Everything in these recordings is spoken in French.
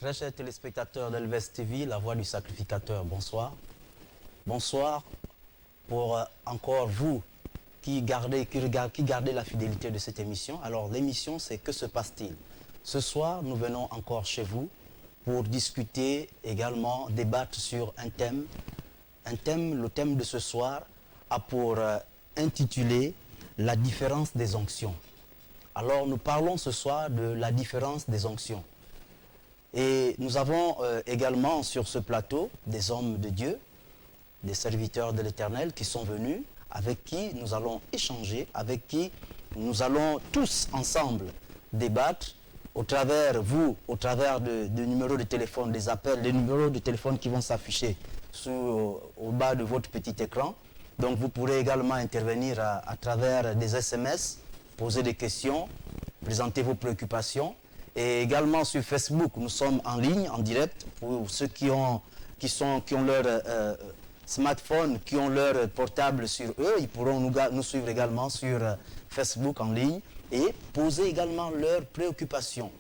Très chers téléspectateurs d'Elves TV, la voix du sacrificateur, bonsoir. Bonsoir pour encore vous qui gardez la fidélité de cette émission. Alors l'émission, c'est Que se passe-t-il? Ce soir, nous venons encore chez vous pour discuter, également débattre sur un thème. Le thème de ce soir a pour intitulé La différence des onctions. Alors nous parlons ce soir de la différence des onctions. Et nous avons également sur ce plateau des hommes de Dieu, des serviteurs de l'Éternel qui sont venus, avec qui nous allons échanger, avec qui nous allons tous ensemble débattre au travers de numéros de téléphone, des appels, des numéros de téléphone qui vont s'afficher au bas de votre petit écran. Donc vous pourrez également intervenir à travers des SMS, poser des questions, présenter vos préoccupations. Et également sur Facebook, nous sommes en ligne, en direct, pour ceux qui ont leur smartphone, qui ont leur portable sur eux, ils pourront nous suivre également sur Facebook en ligne et poser également leurs préoccupations.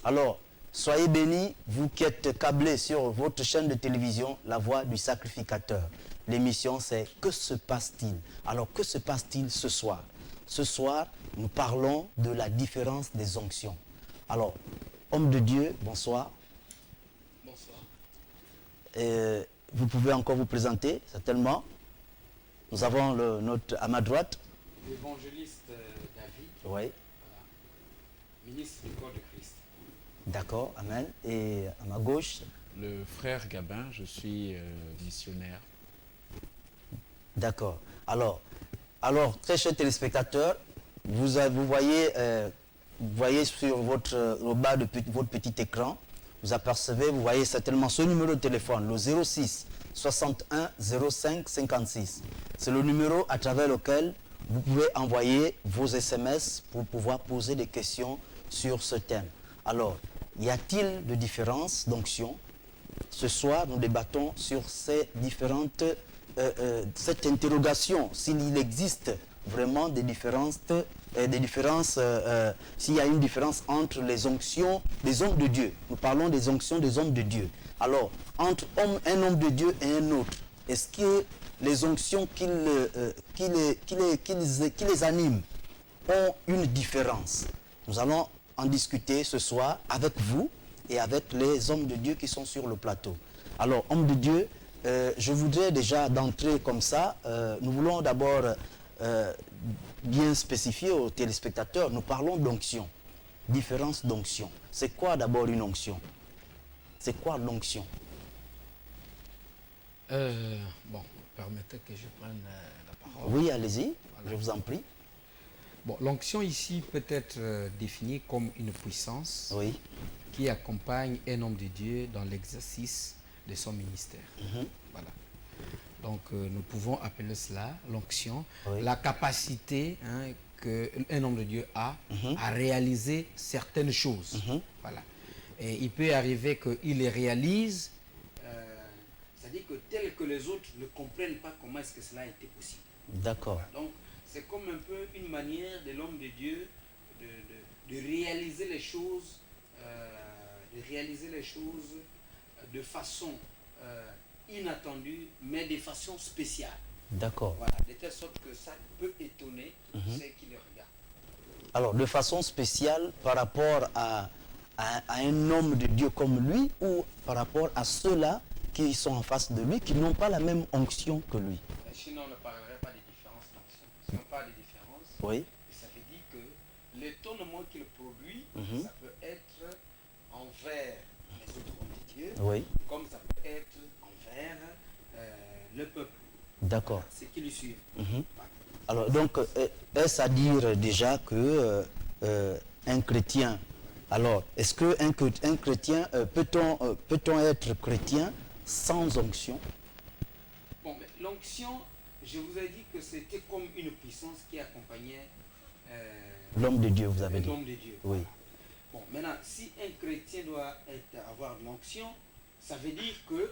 Alors, soyez bénis, vous qui êtes câblés sur votre chaîne de télévision, La Voix du Sacrificateur. L'émission, c'est Que se passe-t-il? Alors, que se passe-t-il ce soir? Ce soir, nous parlons de la différence des onctions. Alors, homme de Dieu, bonsoir. Bonsoir. Vous pouvez encore vous présenter, certainement. Nous avons à ma droite. L'évangéliste David. Oui. Voilà. Ministre du corps de Christ. D'accord, amen. Et à ma gauche. Le frère Gabin, je suis missionnaire. D'accord. Alors, très chers téléspectateurs, vous voyez sur au bas de votre petit écran, vous voyez certainement ce numéro de téléphone, le 06 61 05 56. C'est le numéro à travers lequel vous pouvez envoyer vos SMS pour pouvoir poser des questions sur ce thème. Alors, y a-t-il de différences d'onction? Ce soir, nous débattons sur ces différentes cette interrogation, s'il existe vraiment des différences, s'il y a une différence entre les onctions des hommes de Dieu. Nous parlons des onctions des hommes de Dieu. Alors, entre un homme de Dieu et un autre, est-ce que les onctions qui les animent ont une différence? Nous allons en discuter ce soir avec vous et avec les hommes de Dieu qui sont sur le plateau. Alors, hommes de Dieu, je voudrais déjà d'entrer comme ça, nous voulons d'abord bien spécifier aux téléspectateurs, nous parlons d'onction, différence d'onction. C'est quoi d'abord une onction? C'est quoi l'onction? Bon, permettez que je prenne la parole. Oui, allez-y, Voilà. je vous en prie. Bon, l'onction ici peut être définie comme une puissance Oui. qui accompagne un homme de Dieu dans l'exercice de son ministère. Voilà. Donc nous pouvons appeler cela l'onction, Oui. la capacité qu'un homme de Dieu a à réaliser certaines choses. Voilà. Et il peut arriver qu'il les réalise, c'est-à-dire que tel que les autres ne comprennent pas comment est-ce que cela a été possible. D'accord. Voilà. Donc c'est comme un peu une manière de l'homme de Dieu de réaliser les choses, de façon inattendue, mais de façon spéciale. D'accord. Voilà, de telle sorte que ça peut étonner ceux qui le regardent. Alors, de façon spéciale par rapport à un homme de Dieu comme lui ou par rapport à ceux-là qui sont en face de lui, qui n'ont pas la même onction que lui. Sinon, on ne parlerait pas de différence d'onction. Si on parle de différence, Oui. ça veut dire que l'étonnement qu'il produit, ça peut être envers les autres hommes de Dieu, Oui. comme ça peut être envers le peuple. D'accord. Ceux qui lui suivent. Alors, donc, est-ce à dire déjà que un chrétien, alors, est-ce qu'un chrétien, peut-on être chrétien sans onction? Bon, mais l'onction, je vous ai dit que c'était comme une puissance qui accompagnait L'homme de Dieu, vous avez dit. l'homme de Dieu. Oui. Bon, maintenant, si un chrétien doit avoir de l'onction, ça veut dire que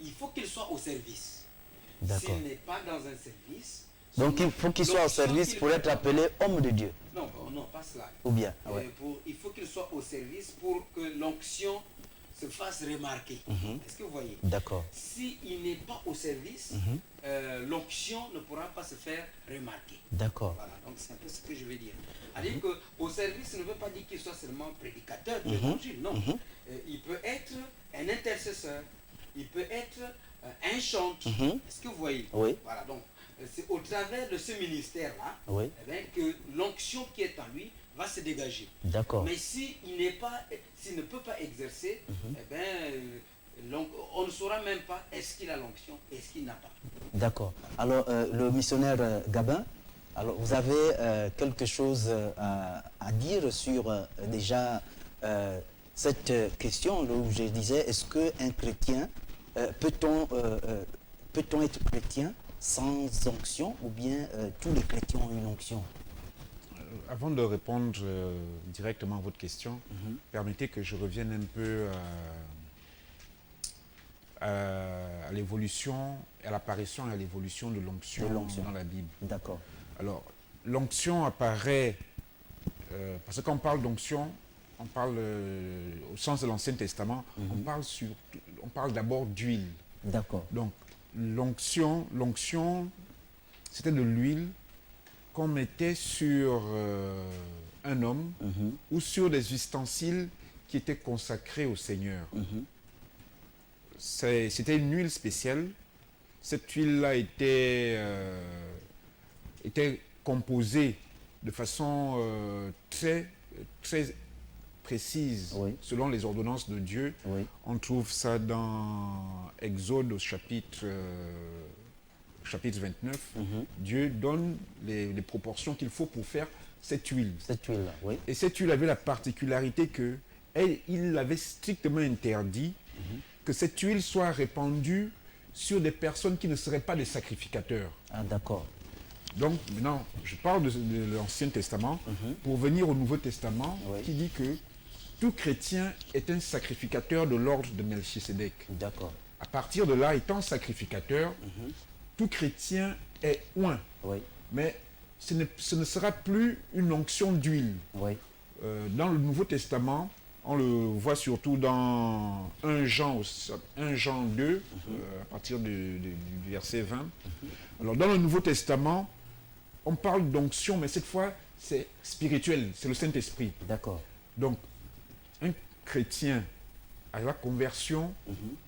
il faut qu'il soit au service. D'accord. S'il n'est pas dans un service, Donc il faut qu'il soit au service pour être appelé homme de Dieu. Non, non, pas cela. Ou bien, ouais. Il faut qu'il soit au service pour que l'onction se fasse remarquer. Est-ce que vous voyez? D'accord. S'il n'est pas au service, l'onction ne pourra pas se faire remarquer. D'accord. Voilà, donc c'est un peu ce que je veux dire. C'est-à-dire qu'au service ne veut pas dire qu'il soit seulement prédicateur de l'évangile, non. Il peut être un intercesseur, il peut être un chanteur. Est-ce que vous voyez? Oui. Voilà, donc c'est au travers de ce ministère-là Oui. eh bien, que l'onction qui est en lui va se dégager. D'accord. Mais s'il ne peut pas exercer, eh bien, on ne saura même pas est-ce qu'il a l'onction, est-ce qu'il n'a pas. D'accord. Alors, le missionnaire Gabin, alors vous avez quelque chose à dire sur déjà cette question où je disais, est-ce qu'un chrétien, peut-on être chrétien sans onction ou bien tous les chrétiens ont une onction? Avant de répondre directement à votre question, permettez que je revienne un peu à l'évolution, à l'apparition et à l'évolution de l'onction dans la Bible. D'accord. Alors, l'onction apparaît, parce que quand on parle d'onction, on parle au sens de l'Ancien Testament, on parle d'abord d'huile. D'accord. Donc, l'onction, c'était de l'huile qu'on mettait sur un homme ou sur des ustensiles qui étaient consacrés au Seigneur. C'était une huile spéciale. Cette huile-là était composée de façon très précise, selon les ordonnances de Dieu. Oui. On trouve ça dans Exode au chapitre 29. Dieu donne les proportions qu'il faut pour faire cette huile. Cette huile-là, oui. Et cette huile avait la particularité que il avait strictement interdit que cette huile soit répandue sur des personnes qui ne seraient pas des sacrificateurs. Ah, d'accord. Donc maintenant, je parle de l'Ancien Testament pour venir au Nouveau Testament qui dit que tout chrétien est un sacrificateur de l'ordre de Melchisédek. D'accord. À partir de là, étant sacrificateur, tout chrétien est oint. Oui. Mais ce ne sera plus une onction d'huile. Oui. Dans le Nouveau Testament, on le voit surtout dans 1 Jean 2, à partir du verset 20. Alors dans le Nouveau Testament, on parle d'onction, mais cette fois, c'est spirituel, c'est le Saint-Esprit. D'accord. Donc, un chrétien à la conversion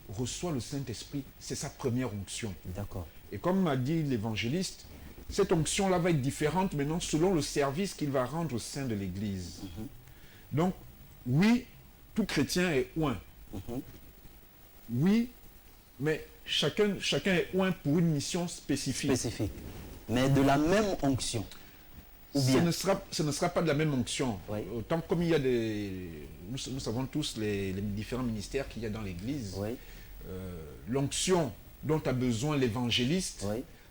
reçoit le Saint-Esprit, c'est sa première onction. D'accord. Et comme m'a dit l'évangéliste, cette onction-là va être différente maintenant selon le service qu'il va rendre au sein de l'Église. Donc, oui, tout chrétien est oint. Oui, mais chacun est oint pour une mission spécifique. Mais de la même onction. Ou bien Ce ne sera pas de la même onction. Oui. Autant comme il y a nous savons tous les différents ministères qu'il y a dans l'Église. Oui. L'onction dont a besoin l'évangéliste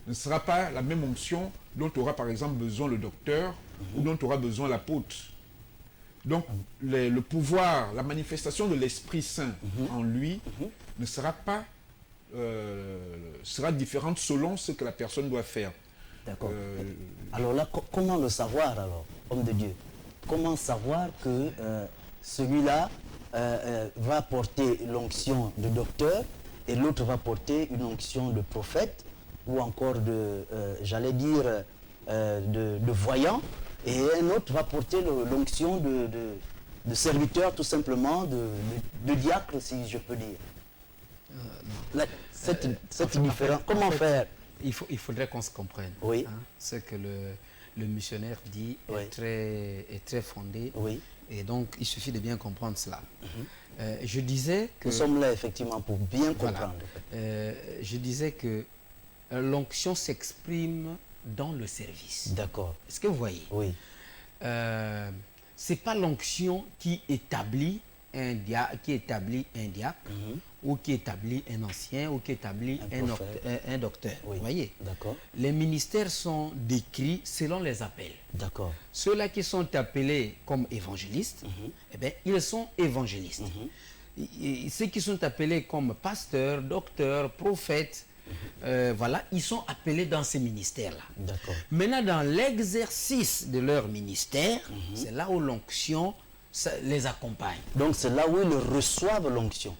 ne sera pas la même onction dont aura par exemple besoin le docteur ou dont aura besoin l'apôtre. Donc le pouvoir, la manifestation de l'Esprit Saint en lui ne sera pas sera différente selon ce que la personne doit faire. D'accord. Alors là, comment le savoir alors, homme de Dieu? Comment savoir que celui-là va porter l'onction de docteur et l'autre va porter une onction de prophète ou encore j'allais dire, de voyant, et un autre va porter l'onction de serviteur, tout simplement, de diacre, si je peux dire. Cette différence, comment faire? Il faudrait qu'on se comprenne. Oui. Ce que le missionnaire dit est très fondé. Oui. Et donc, il suffit de bien comprendre cela. Je disais que... Nous sommes là, effectivement, pour bien comprendre. Je disais que l'onction s'exprime dans le service. D'accord. Est-ce que vous voyez? Oui. C'est pas l'onction qui établit un diacre ou qui établit un ancien ou qui établit un docteur. Oui. Vous voyez? D'accord. Les ministères sont décrits selon les appels. D'accord. Ceux-là qui sont appelés comme évangélistes, eh bien, ils sont évangélistes. Et ceux qui sont appelés comme pasteurs, docteurs, prophètes, voilà, ils sont appelés dans ces ministères-là. D'accord. Maintenant, dans l'exercice de leur ministère, c'est là où l'onction les accompagne. Donc c'est là où ils reçoivent l'onction.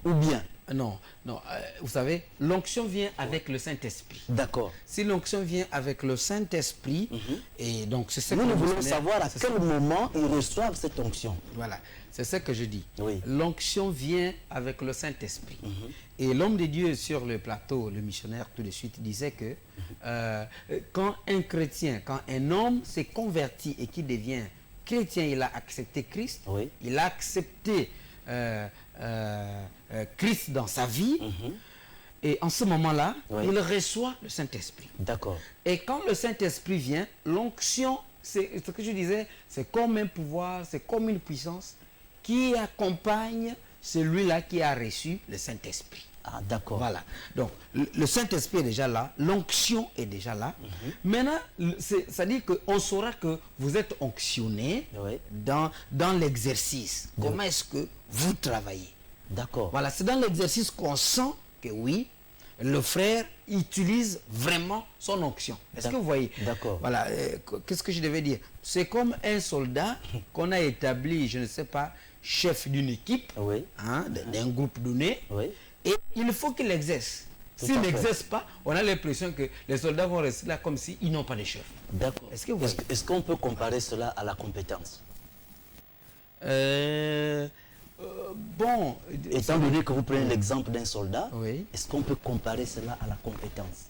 Ou bien? Non, non, vous savez, l'onction vient avec le Saint-Esprit. D'accord. Si l'onction vient avec le Saint-Esprit, et donc c'est ce que Nous le voulons missionnaire- savoir à c'est quel ça. moment ils reçoivent cette onction. Voilà, c'est ce que je dis. Oui. L'onction vient avec le Saint-Esprit. Et l'homme de Dieu sur le plateau, le missionnaire tout de suite, disait que quand un chrétien, quand un homme s'est converti et qui devient chrétien, il a accepté Christ, Oui. il a accepté Christ dans sa vie, et en ce moment-là, Oui. il reçoit le Saint-Esprit. D'accord. Et quand le Saint-Esprit vient, l'onction, c'est ce que je disais, c'est comme un pouvoir, c'est comme une puissance qui accompagne celui-là qui a reçu le Saint-Esprit. Ah, d'accord. Voilà. Donc, le Saint-Esprit est déjà là, l'onction est déjà là. Maintenant, ça dit qu'on saura que vous êtes onctionné Oui. dans l'exercice. Comment est-ce que vous travaillez? D'accord. Voilà, c'est dans l'exercice qu'on sent que oui, le frère utilise vraiment son onction. Est-ce que vous voyez? D'accord. Voilà, qu'est-ce que je devais dire? C'est comme un soldat qu'on a établi, je ne sais pas, chef d'une équipe, Oui. hein, d'un groupe donné, Oui. et il faut qu'il exerce. Tout S'il à fait. n'exerce pas, on a l'impression que les soldats vont rester là comme s'ils n'ont pas de chef. D'accord. Est-ce que vous voyez? Est-ce qu'on peut comparer cela à la compétence? Bon, Étant donné que vous prenez l'exemple d'un soldat, Oui. est-ce qu'on peut comparer cela à la compétence?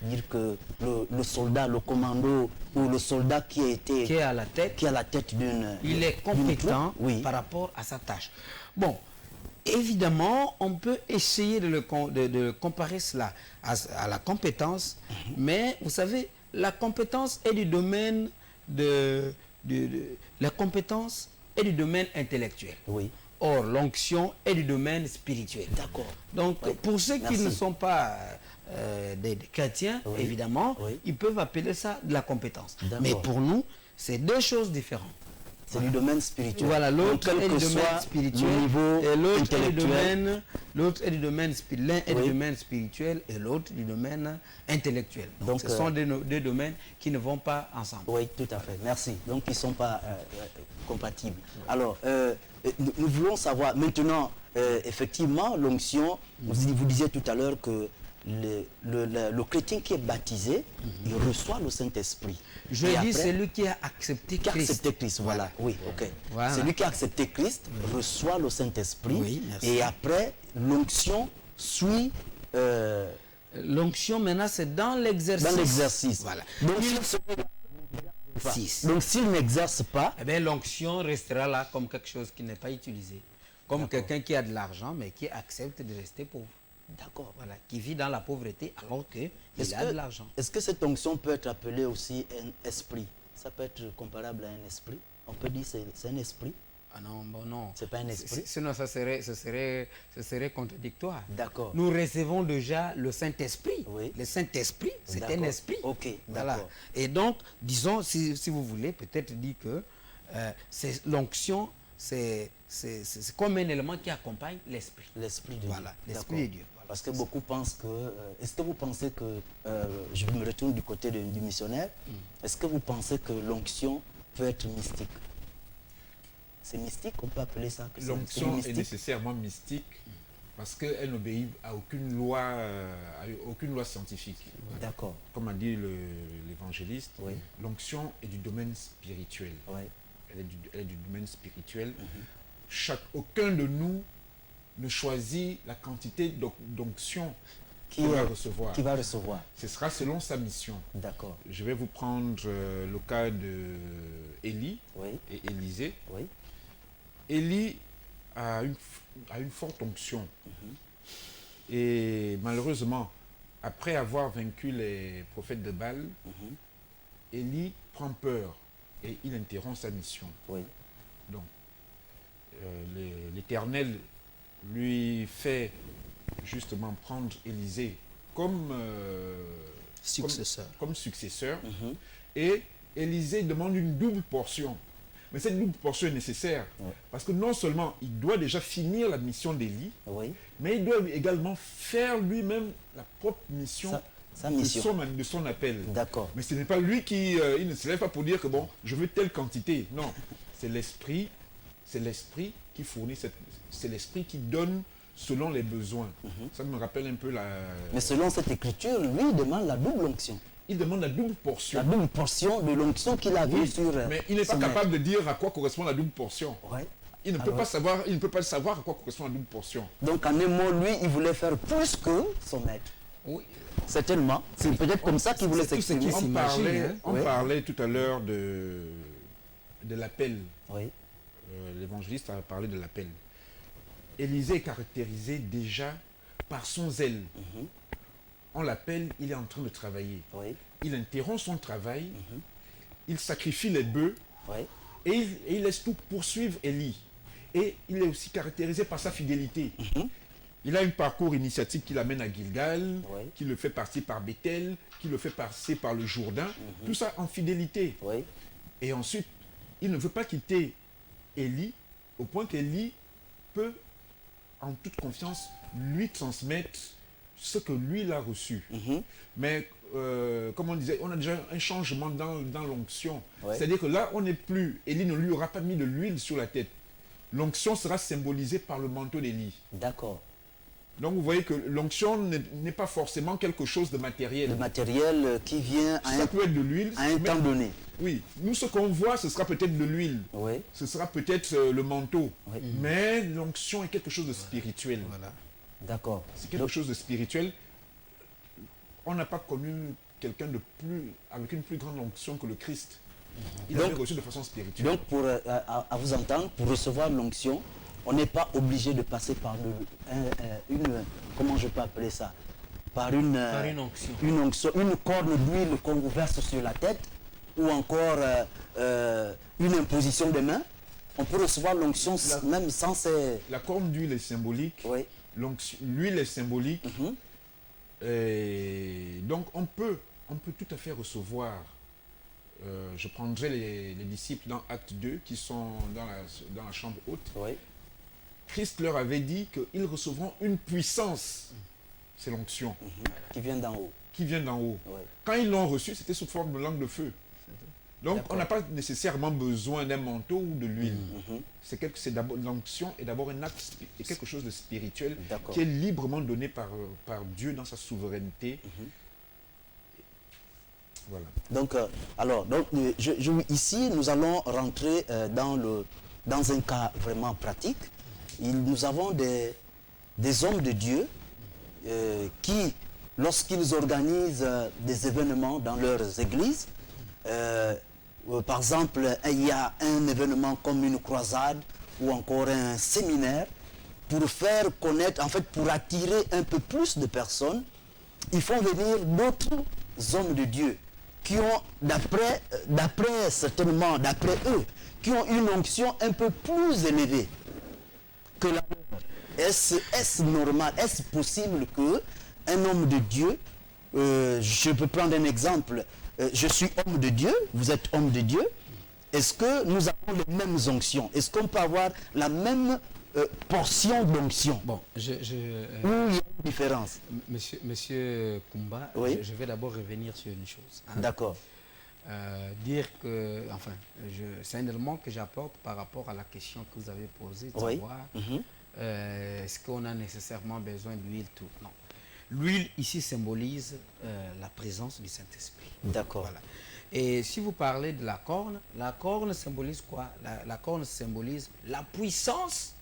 Dire que le soldat, le commando ou le soldat qui qui est à la tête, qui est à la tête d'une... il est d'une compétent troupe, oui. par rapport à sa tâche. Bon, évidemment, on peut essayer de comparer cela à la compétence, mais vous savez, la compétence est du domaine la compétence est du domaine intellectuel. Oui. Or, l'onction est du domaine spirituel. D'accord. Donc, Oui. pour ceux qui Merci. ne sont pas des chrétiens, Oui. évidemment, Oui. ils peuvent appeler ça de la compétence. D'accord. Mais pour nous, c'est deux choses différentes. C'est du domaine spirituel. Voilà, Donc, l'autre quel est que du domaine soit spirituel le niveau et l'autre est du intellectuel. domaine, l'un est Oui. du domaine spirituel et l'autre du domaine intellectuel. Donc, Donc, ce sont deux domaines qui ne vont pas ensemble. Oui, tout à fait. Merci. Donc, ils ne sont pas compatibles. Alors, nous voulons savoir maintenant, effectivement, l'onction, vous disiez tout à l'heure que le chrétien qui est baptisé, il reçoit le Saint-Esprit. Je Et dis après, celui qui a accepté qui a Christ. accepté Christ, voilà. Oui, ok. Voilà. Celui qui a accepté Christ reçoit le Saint-Esprit. Oui, merci. Et après, l'onction suit L'onction, maintenant, c'est dans l'exercice. dans l'exercice. Voilà. Donc, s'il n'exerce pas, Eh bien, l'onction restera là comme quelque chose qui n'est pas utilisé. Comme quelqu'un qui a de l'argent, mais qui accepte de rester pauvre. d'accord. Voilà, qui vit dans la pauvreté alors qu'il Est-ce a que- de l'argent. Est-ce que cette onction peut être appelée aussi un esprit? Ça peut être comparable à un esprit? On peut dire que c'est un esprit? Ah non, bon non. C'est pas un esprit? Sinon, ça serait contradictoire. D'accord. Nous recevons déjà le Saint-Esprit. Oui. Le Saint-Esprit, c'est un D'accord. esprit. Ok, Voilà. d'accord. Et donc, disons, si vous voulez, peut-être dire que l'onction, c'est comme un élément qui accompagne l'esprit. L'esprit de Voilà, Dieu. l'esprit D'accord. de Dieu. Voilà. Parce que beaucoup pensent que... est-ce que vous pensez que... je me retourne du côté du missionnaire. Est-ce que vous pensez que l'onction peut être mystique? C'est mystique, on peut appeler ça que c'est L'onction du est mystique. nécessairement mystique parce qu'elle n'obéit à aucune loi scientifique. D'accord. Comme a dit l'évangéliste, Oui. l'onction est du domaine spirituel. Ouais. Elle est du domaine spirituel. Aucun de nous ne choisit la quantité d'onction Qui qu'il va recevoir. Qui va recevoir. Ce sera selon sa mission. D'accord. Je vais vous prendre le cas de Élie Oui. et Élisée. Oui. Élie a une forte onction. Et malheureusement, après avoir vaincu les prophètes de Baal, Élie prend peur et il interrompt sa mission. Oui. Donc, l'Éternel lui fait justement prendre Élisée comme Successeur. comme successeur. Et Élisée demande une double portion. Mais cette double portion est nécessaire. Ouais. Parce que non seulement il doit déjà finir la mission d'Élie, Oui. mais il doit également faire lui-même la propre mission, Sa mission. de son appel. D'accord. Mais ce n'est pas lui qui il ne se lève pas pour dire que bon, je veux telle quantité. Non, c'est l'esprit qui fournit c'est l'esprit qui donne selon les besoins. Ça me rappelle un peu Mais selon cette écriture, lui, il demande la double onction. il demande la double portion. La double portion de l'onction qu'il a vue Oui, sur. mais il n'est pas son capable de dire à quoi correspond la double portion. maître. Ouais. Il ne peut pas savoir, il ne peut pas savoir à quoi correspond la double portion. Donc, en un mot, lui, il voulait faire plus que son maître. Oui. Certainement. C'est peut-être comme ça qu'il voulait c'est tout ce s'exprimer. qui s'imagine, hein. On Oui. parlait tout à l'heure de l'appel. Oui. L'évangéliste a parlé de l'appel. Élisée est caractérisé déjà par son zèle. On l'appelle, il est en train de travailler. Oui. Il interrompt son travail, il sacrifie les bœufs Oui. et il laisse tout poursuivre Élie. Et il est aussi caractérisé par sa fidélité. Il a un parcours initiatique qui l'amène à Gilgal, Oui. qui le fait passer par Bethel, qui le fait passer par le Jourdain, tout ça en fidélité. Oui. Et ensuite, il ne veut pas quitter Élie, au point qu'Élie peut, en toute confiance, lui transmettre ce que lui il a reçu. Mais, comme on disait, on a déjà un changement dans l'onction. Ouais. C'est-à-dire que là, on n'est plus, Élie ne lui aura pas mis de l'huile sur la tête. L'onction sera symbolisée par le manteau d'Élie. D'accord. Donc vous voyez que l'onction n'est pas forcément quelque chose de matériel. Le matériel qui vient Ça peut être de l'huile. à un mais- temps donné. Oui, nous ce qu'on voit, ce sera peut-être de l'huile. Oui. Ce sera peut-être le manteau. Oui. Mais l'onction est quelque chose de spirituel. Voilà. D'accord. C'est quelque chose de spirituel. On n'a pas connu quelqu'un de plus avec une plus grande onction que le Christ. Il Donc- avait reçu de façon spirituelle. Donc, pour, à vous entendre, pour recevoir l'onction, on n'est pas obligé de passer par une, comment je peux appeler ça, par une onction. une onction, une corne d'huile qu'on vous verse sur la tête, ou encore une imposition des mains. On peut recevoir l'onction même sans ces... La corne d'huile est symbolique. Oui. L'huile est symbolique. Mhm. Et donc on peut tout à fait recevoir. Je prendrai les disciples dans Acte 2 qui sont dans la chambre haute. Oui. Christ leur avait dit qu'ils recevront une puissance, c'est l'onction, Qui vient d'en haut. qui vient d'en haut. Oui. Quand ils l'ont reçu, c'était sous forme de langue de feu. Donc D'accord. on n'a pas nécessairement besoin d'un manteau ou de l'huile. Mhm. C'est d'abord l'onction est d'abord un acte et quelque chose de spirituel D'accord. qui est librement donné par Dieu dans sa souveraineté. Voilà. Donc, ici, nous allons rentrer dans un cas vraiment pratique. Nous avons des hommes de Dieu qui, lorsqu'ils organisent des événements dans leurs églises, par exemple, il y a un événement comme une croisade ou encore un séminaire, pour faire connaître, en fait, pour attirer un peu plus de personnes, ils font venir d'autres hommes de Dieu qui ont, d'après eux, qui ont une onction un peu plus élevée que la leur. Est-ce normal, est-ce possible que un homme de Dieu, je peux prendre un exemple, je suis homme de Dieu, vous êtes homme de Dieu, est-ce que nous avons les mêmes onctions? Est-ce qu'on peut avoir la même portion d'onction? Bon, Ou il y a une différence? Monsieur Kumba, Oui. je vais d'abord revenir sur une chose. Hein. D'accord. Dire que, enfin, c'est un élément que j'apporte par rapport à la question que vous avez posée, de Oui. savoir Mhm. est-ce qu'on a nécessairement besoin d'huile, tout. Non. L'huile ici symbolise la présence du Saint-Esprit. D'accord. Voilà. Et si vous parlez de la corne symbolise quoi? La corne symbolise la puissance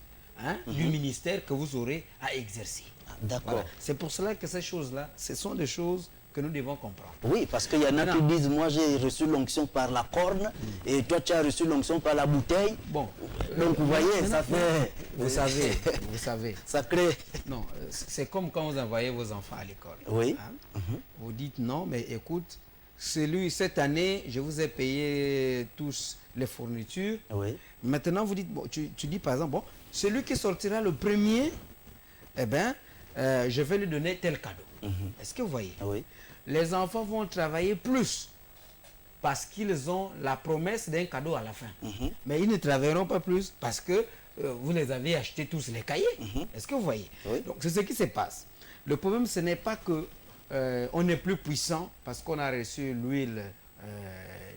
du ministère que vous aurez à exercer. D'accord. Voilà. C'est pour cela que ces choses-là, ce sont des choses que nous devons comprendre. Oui, parce qu'il y en a qui Maintenant- disent, moi j'ai reçu l'onction par la corne et toi tu as reçu l'onction par la bouteille. Bon, Donc vous voyez, ça fait... vous savez, Ça crée... non, c'est comme quand vous envoyez vos enfants à l'école. Oui. Hein. Vous dites non, mais écoute, cette année, je vous ai payé tous les fournitures. Oui. Maintenant, vous dites, bon, tu dis par exemple, bon, celui qui sortira le premier, eh bien, je vais lui donner tel cadeau. Est-ce que vous voyez? Oui. Les enfants vont travailler plus parce qu'ils ont la promesse d'un cadeau à la fin. Mais ils ne travailleront pas plus parce que vous les avez achetés tous les cahiers. Est-ce que vous voyez? Oui. Donc c'est ce qui se passe. Le problème, ce n'est pas que on est plus puissant parce qu'on a reçu l'huile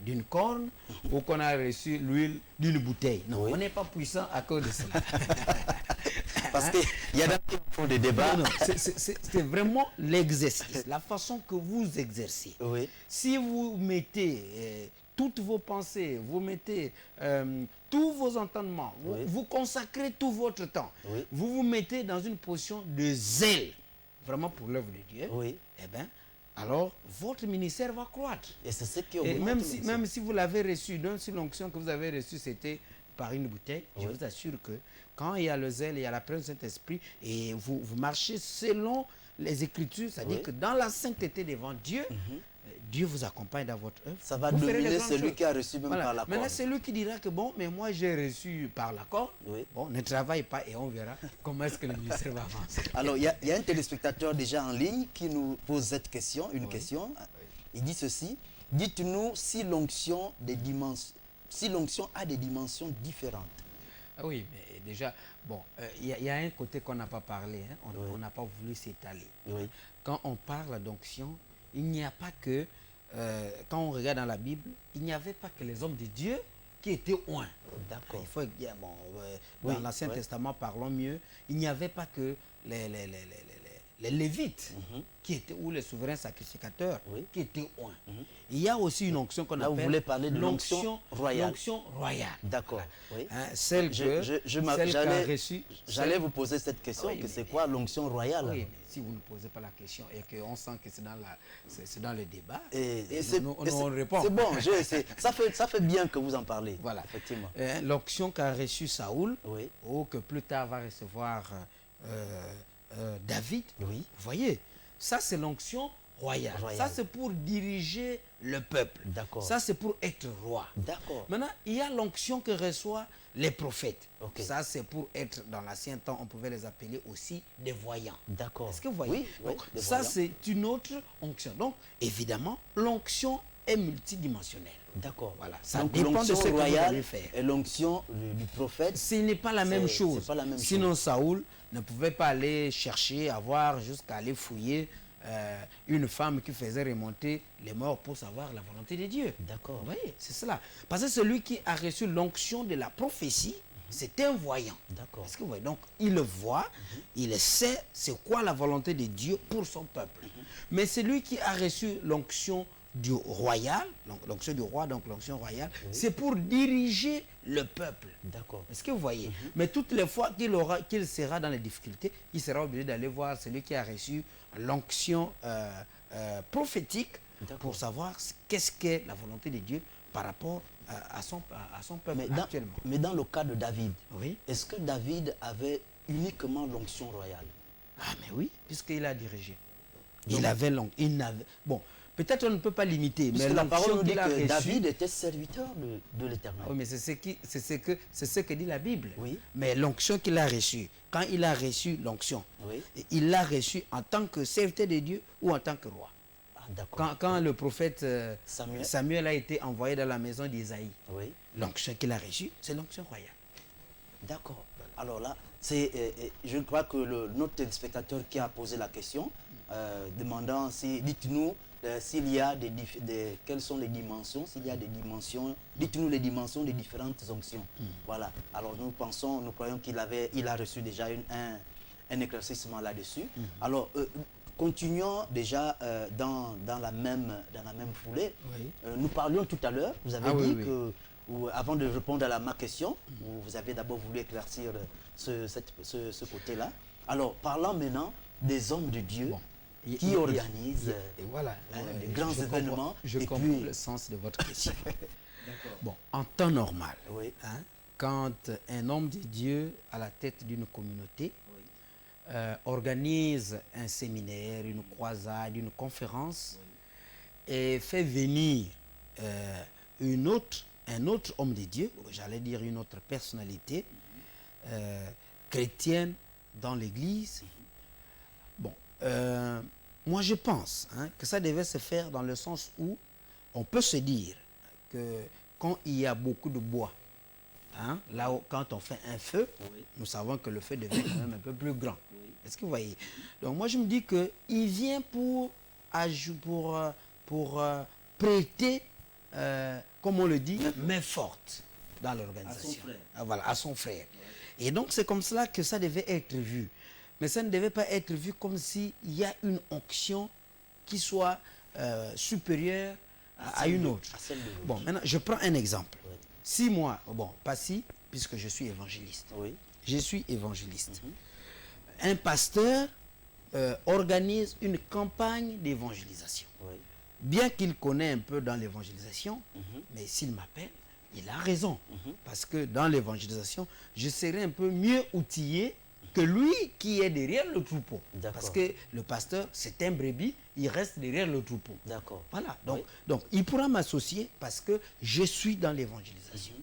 d'une corne ou qu'on a reçu l'huile d'une bouteille. Non, Oui. on n'est pas puissant à cause de cela. Parce qu'il y a des qui font des débats. Non, c'est vraiment l'exercice, la façon que vous exercez. Oui. Si vous mettez toutes vos pensées, vous mettez tous vos entendements, Oui. vous consacrez tout votre temps, Oui. vous vous mettez dans une position de zèle, vraiment pour l'œuvre de Dieu, Oui. eh bien, alors votre ministère va croître. Et c'est ce qui Et augmente. même si vous l'avez reçu, donc si l'onction que vous avez reçue, c'était par une bouteille, je Oui. vous assure que quand il y a le zèle, il y a la présence de Saint-Esprit, et vous marchez selon les Écritures, c'est-à-dire Oui. que dans la sainteté devant Dieu, Dieu vous accompagne dans votre œuvre. Ça va Vous ferez dominer des grandes celui choses. qui a reçu même Voilà. par la Maintenant, corde. c'est lui qui dira que bon, mais moi j'ai reçu par l'accord. Oui. Bon, ne travaille pas et on verra comment est-ce que le ministère va avancer. Alors, il y a un téléspectateur déjà en ligne qui nous pose cette question, une question. Il dit ceci. Dites-nous si l'onction a des dimensions différentes. Ah oui, mais déjà, bon, il y a un côté qu'on n'a pas parlé, hein. Oui. On n'a pas voulu s'étaler. Oui. Quand on parle d'onction, il n'y a pas que, quand on regarde dans la Bible, il n'y avait pas que les hommes de Dieu qui étaient oints. D'accord. Il faut dire, bon, Oui, dans l'Ancien ouais. Testament, parlons mieux, il n'y avait pas que les Lévites qui étaient, ou les souverains sacrificateurs Oui. qui étaient oints. Il y a aussi une onction qu'on Là, vous appelle voulez parler de l'onction royale. L'onction royale. D'accord. Oui. Hein, celle que celle qu'a reçue. J'allais vous poser cette question, Oui, que mais- c'est quoi l'onction royale? Oui, mais si vous ne posez pas la question et qu'on sent que c'est dans le débat, Et c'est nous, et on répond. c'est bon, ça fait bien que vous en parlez. Voilà. Effectivement. L'onction qu'a reçue Saoul, Oui. ou que plus tard va recevoir David, Oui. vous voyez, ça c'est l'onction royale. Royale. Ça c'est pour diriger le peuple. D'accord. Ça c'est pour être roi. D'accord. Maintenant, il y a l'onction que reçoivent les prophètes. Ok. Ça c'est pour être, dans l'ancien temps, on pouvait les appeler aussi des voyants. D'accord. Est-ce que vous voyez? Oui, oui, Donc, des ça, voyants. c'est une autre onction. Donc, évidemment, l'onction est multidimensionnelle. D'accord. Voilà. Ça Donc dépend de l'onction ce que vous royale allez faire. et l'onction du prophète. Ce n'est pas la même chose. c'est pas la même Sinon, Saoul ne pouvait pas aller chercher, avoir, jusqu'à aller fouiller une femme qui faisait remonter les morts pour savoir la volonté de Dieu. D'accord. Vous voyez, c'est cela. Parce que celui qui a reçu l'onction de la prophétie, c'est un voyant. D'accord. Est-ce que vous voyez? Donc, il le voit, il sait c'est quoi la volonté de Dieu pour son peuple. Mais celui qui a reçu l'onction du royal, donc l'onction du roi, donc l'onction royale, c'est pour diriger le peuple. D'accord. Est-ce que vous voyez? Mais toutes les fois qu'il sera dans les difficultés, il sera obligé d'aller voir celui qui a reçu l'onction prophétique pour savoir qu'est-ce qu'est la volonté de Dieu par rapport à son peuple actuellement. Mais dans le cas de David, Oui. est-ce que David avait uniquement l'onction royale? Ah mais oui, puisqu'il a dirigé. Il avait bon, peut-être on ne peut pas limiter, Puisque mais la parole nous l'onction dit qu'il a que reçue... David était serviteur de l'Éternel. Oui, mais c'est ce que dit la Bible. Oui. Mais l'onction qu'il a reçue, quand il a reçu l'onction, Oui. il l'a reçue en tant que serviteur de Dieu ou en tant que roi. Ah, d'accord. Quand le prophète Samuel. a été envoyé dans la maison d'Isaïe, Oui. l'onction qu'il a reçue, c'est l'onction royale. D'accord. Alors là, je crois que notre téléspectateur qui a posé la question, demandant dites-nous s'il y a quelles sont les dimensions, s'il y a des dimensions, dites-nous les dimensions des différentes onctions. Voilà. Alors nous croyons qu'il a reçu déjà un éclaircissement là-dessus. Alors, continuons déjà dans la même foulée. Oui. Nous parlions tout à l'heure, vous avez Ah, dit oui, oui. que avant de répondre à ma question, vous avez d'abord voulu éclaircir ce côté-là. Alors, parlant maintenant des hommes de Dieu qui organisent et voilà, des grands événements. Je et comprends puis- le sens de votre question. Bon, en temps normal, Oui. hein, quand un homme de Dieu à la tête d'une communauté organise un séminaire, une croisade, une conférence et fait venir un autre homme de Dieu, j'allais dire une autre personnalité chrétienne dans l'église. Bon, moi je pense que ça devait se faire dans le sens où on peut se dire que quand il y a beaucoup de bois, hein, là où, quand on fait un feu, nous savons que le feu devient quand même un peu plus grand. Est-ce que vous voyez? Donc moi je me dis qu'il vient pour prêter, comme on le dit, main forte dans l'organisation. Voilà, à son frère. Et donc c'est comme cela que ça devait être vu. Mais ça ne devait pas être vu comme s'il y a une onction qui soit supérieure à une autre. Bon, maintenant, je prends un exemple. Oui. Si moi, bon, pas si, puisque je suis évangéliste. Oui. Je suis évangéliste. Un pasteur organise une campagne d'évangélisation. Oui. Bien qu'il connaît un peu dans l'évangélisation, mais s'il m'appelle, il a raison. Parce que dans l'évangélisation, je serai un peu mieux outillé que lui qui est derrière le troupeau. Parce que le pasteur, c'est un brebis, il reste derrière le troupeau. D'accord. Voilà. Donc, il pourra m'associer parce que je suis dans l'évangélisation.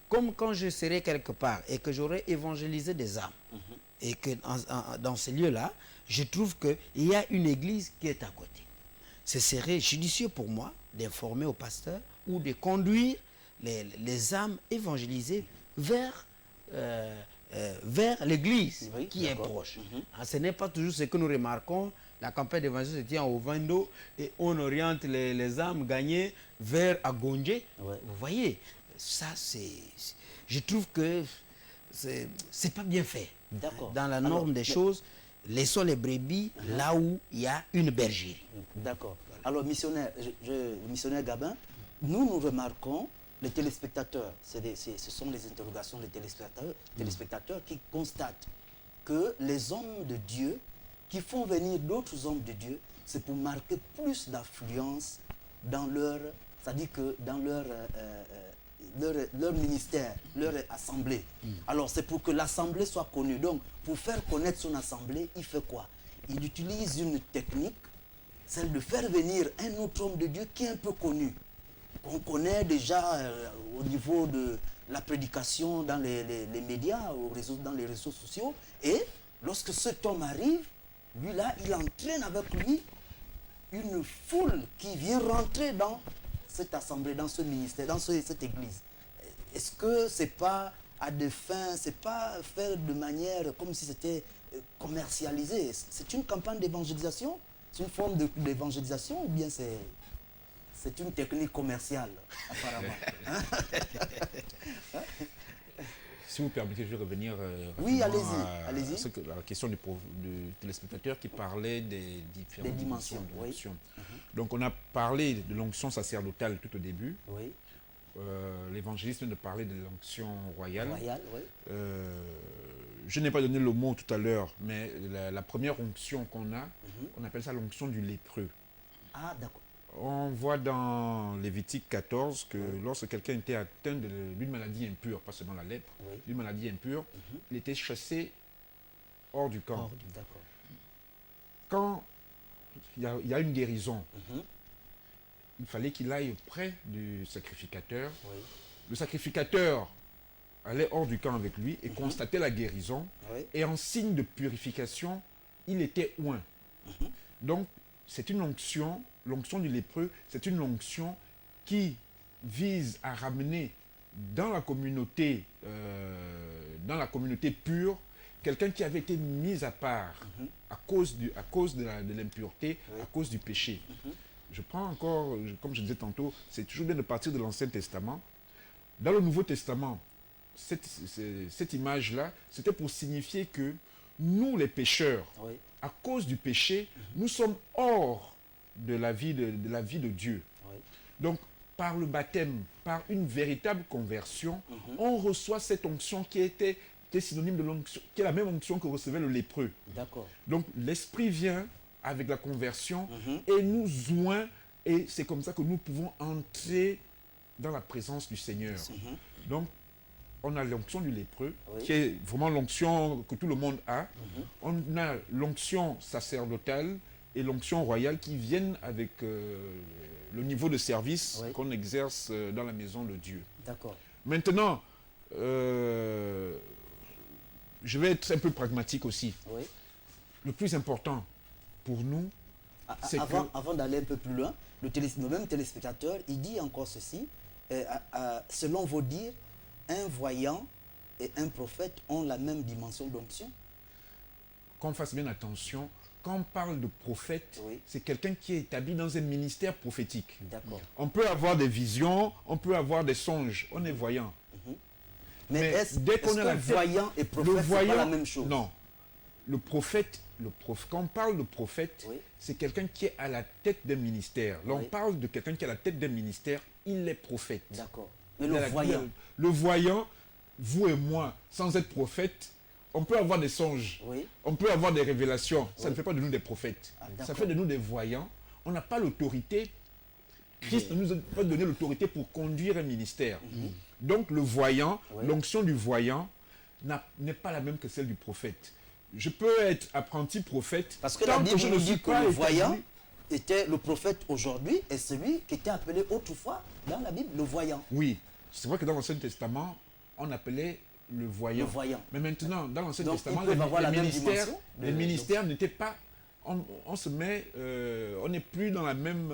Comme quand je serai quelque part et que j'aurai évangélisé des âmes, et que dans ces lieux-là, je trouve qu'il y a une église qui est à côté. Ce serait judicieux pour moi d'informer au pasteur ou de conduire les âmes évangélisées vers l'église qui est proche. Ce n'est pas toujours ce que nous remarquons. La campagne d'évangélisation se tient au Vando et on oriente les âmes gagnées vers Agondje. Vous voyez, ça c'est... Je trouve que c'est pas bien fait. Dans la norme des choses, laissons les brebis là où il y a une bergerie. D'accord. Alors, missionnaire Gabin, nous remarquons, les téléspectateurs, ce sont les interrogations des téléspectateurs qui constatent que les hommes de Dieu qui font venir d'autres hommes de Dieu, c'est pour marquer plus d'affluence dans leur, c'est-à-dire que dans leur ministère, leur assemblée. Alors c'est pour que l'assemblée soit connue. Donc pour faire connaître son assemblée, il fait quoi? Il utilise une technique, celle de faire venir un autre homme de Dieu qui est un peu connu, qu'on connaît déjà au niveau de la prédication dans les médias, dans les réseaux sociaux. Et lorsque cet homme arrive, lui là, il entraîne avec lui une foule qui vient rentrer dans cette assemblée, dans ce ministère, dans cette église. Est-ce que c'est pas à des fins, c'est pas faire de manière comme si c'était commercialisé? C'est une campagne d'évangélisation? C'est une forme d'évangélisation ou bien c'est une technique commerciale, apparemment? Si vous permettez, je vais revenir oui, allez-y. À la question du téléspectateur qui parlait des différentes dimensions de l'onction. Donc on a parlé de l'onction sacerdotale tout au début. Oui. L'évangéliste vient de parler de l'onction royale. Oui. Je n'ai pas donné le mot tout à l'heure, mais la première onction qu'on a, on appelle ça l'onction du lépreux. Ah, d'accord. On voit dans Lévitique 14 que lorsque quelqu'un était atteint d'une maladie impure, pas seulement la lèpre, d'une maladie impure, il était chassé hors du camp. D'accord. Quand il y a une guérison, il fallait qu'il aille auprès du sacrificateur. Le sacrificateur allait hors du camp avec lui et constatait la guérison. Et en signe de purification, il était oint. Donc, c'est une onction, l'onction du lépreux, c'est une onction qui vise à ramener dans la communauté pure, quelqu'un qui avait été mis à part à cause de l'impureté, à cause du péché. Je prends encore, comme je disais tantôt, c'est toujours bien de partir de l'Ancien Testament. Dans le Nouveau Testament, cette image-là, c'était pour signifier que nous, les pécheurs, à cause du péché, nous sommes hors de la vie de Dieu. Donc, par le baptême, par une véritable conversion, on reçoit cette onction qui était synonyme de l'onction, qui est la même onction que recevait le lépreux. D'accord. Donc, l'Esprit vient avec la conversion et nous oint, et c'est comme ça que nous pouvons entrer dans la présence du Seigneur. Donc, on a l'onction du lépreux, qui est vraiment l'onction que tout le monde a. On a l'onction sacerdotale et l'onction royale qui viennent avec le niveau de service qu'on exerce dans la maison de Dieu. D'accord. Maintenant, je vais être un peu pragmatique aussi. Le plus important pour nous, c'est Avant d'aller un peu plus loin, le même téléspectateur, il dit encore ceci. selon vos dires, un voyant et un prophète ont la même dimension d'onction? Qu'on fasse bien attention, quand on parle de prophète, Oui. c'est quelqu'un qui est établi dans un ministère prophétique. D'accord. On peut avoir des visions, on peut avoir des songes, on est voyant. Mais est-ce dès qu'on est-ce a que la tête- voyant et prophète, c'est pas la même chose? Non. Le prophète, quand on parle de prophète, Oui. c'est quelqu'un qui est à la tête d'un ministère. Là, Oui. on parle de quelqu'un qui est à la tête d'un ministère, il est prophète. D'accord. Mais Il le est à la- voyant, Le voyant, vous et moi, sans être prophète, on peut avoir des songes, oui, on peut avoir des révélations. Ça Oui. ne fait pas de nous des prophètes. Ah, d'accord. Ça fait de nous des voyants. On n'a pas l'autorité. Christ ne nous a pas donné l'autorité pour conduire un ministère. Donc le voyant, Oui. l'onction du voyant n'est pas la même que celle du prophète. Je peux être apprenti prophète parce que tant la Bible je nous ne suis dit que pas le établi. voyant était le prophète aujourd'hui et celui qui était appelé autrefois dans la Bible le voyant. Oui, c'est vrai que dans l'Ancien Testament, on appelait le voyant. Le voyant. Mais maintenant, dans l'Ancien Donc, Testament, ils peuvent avoir la même ministères, dimension de- les ministères n'étaient pas... On se met... on n'est plus dans la même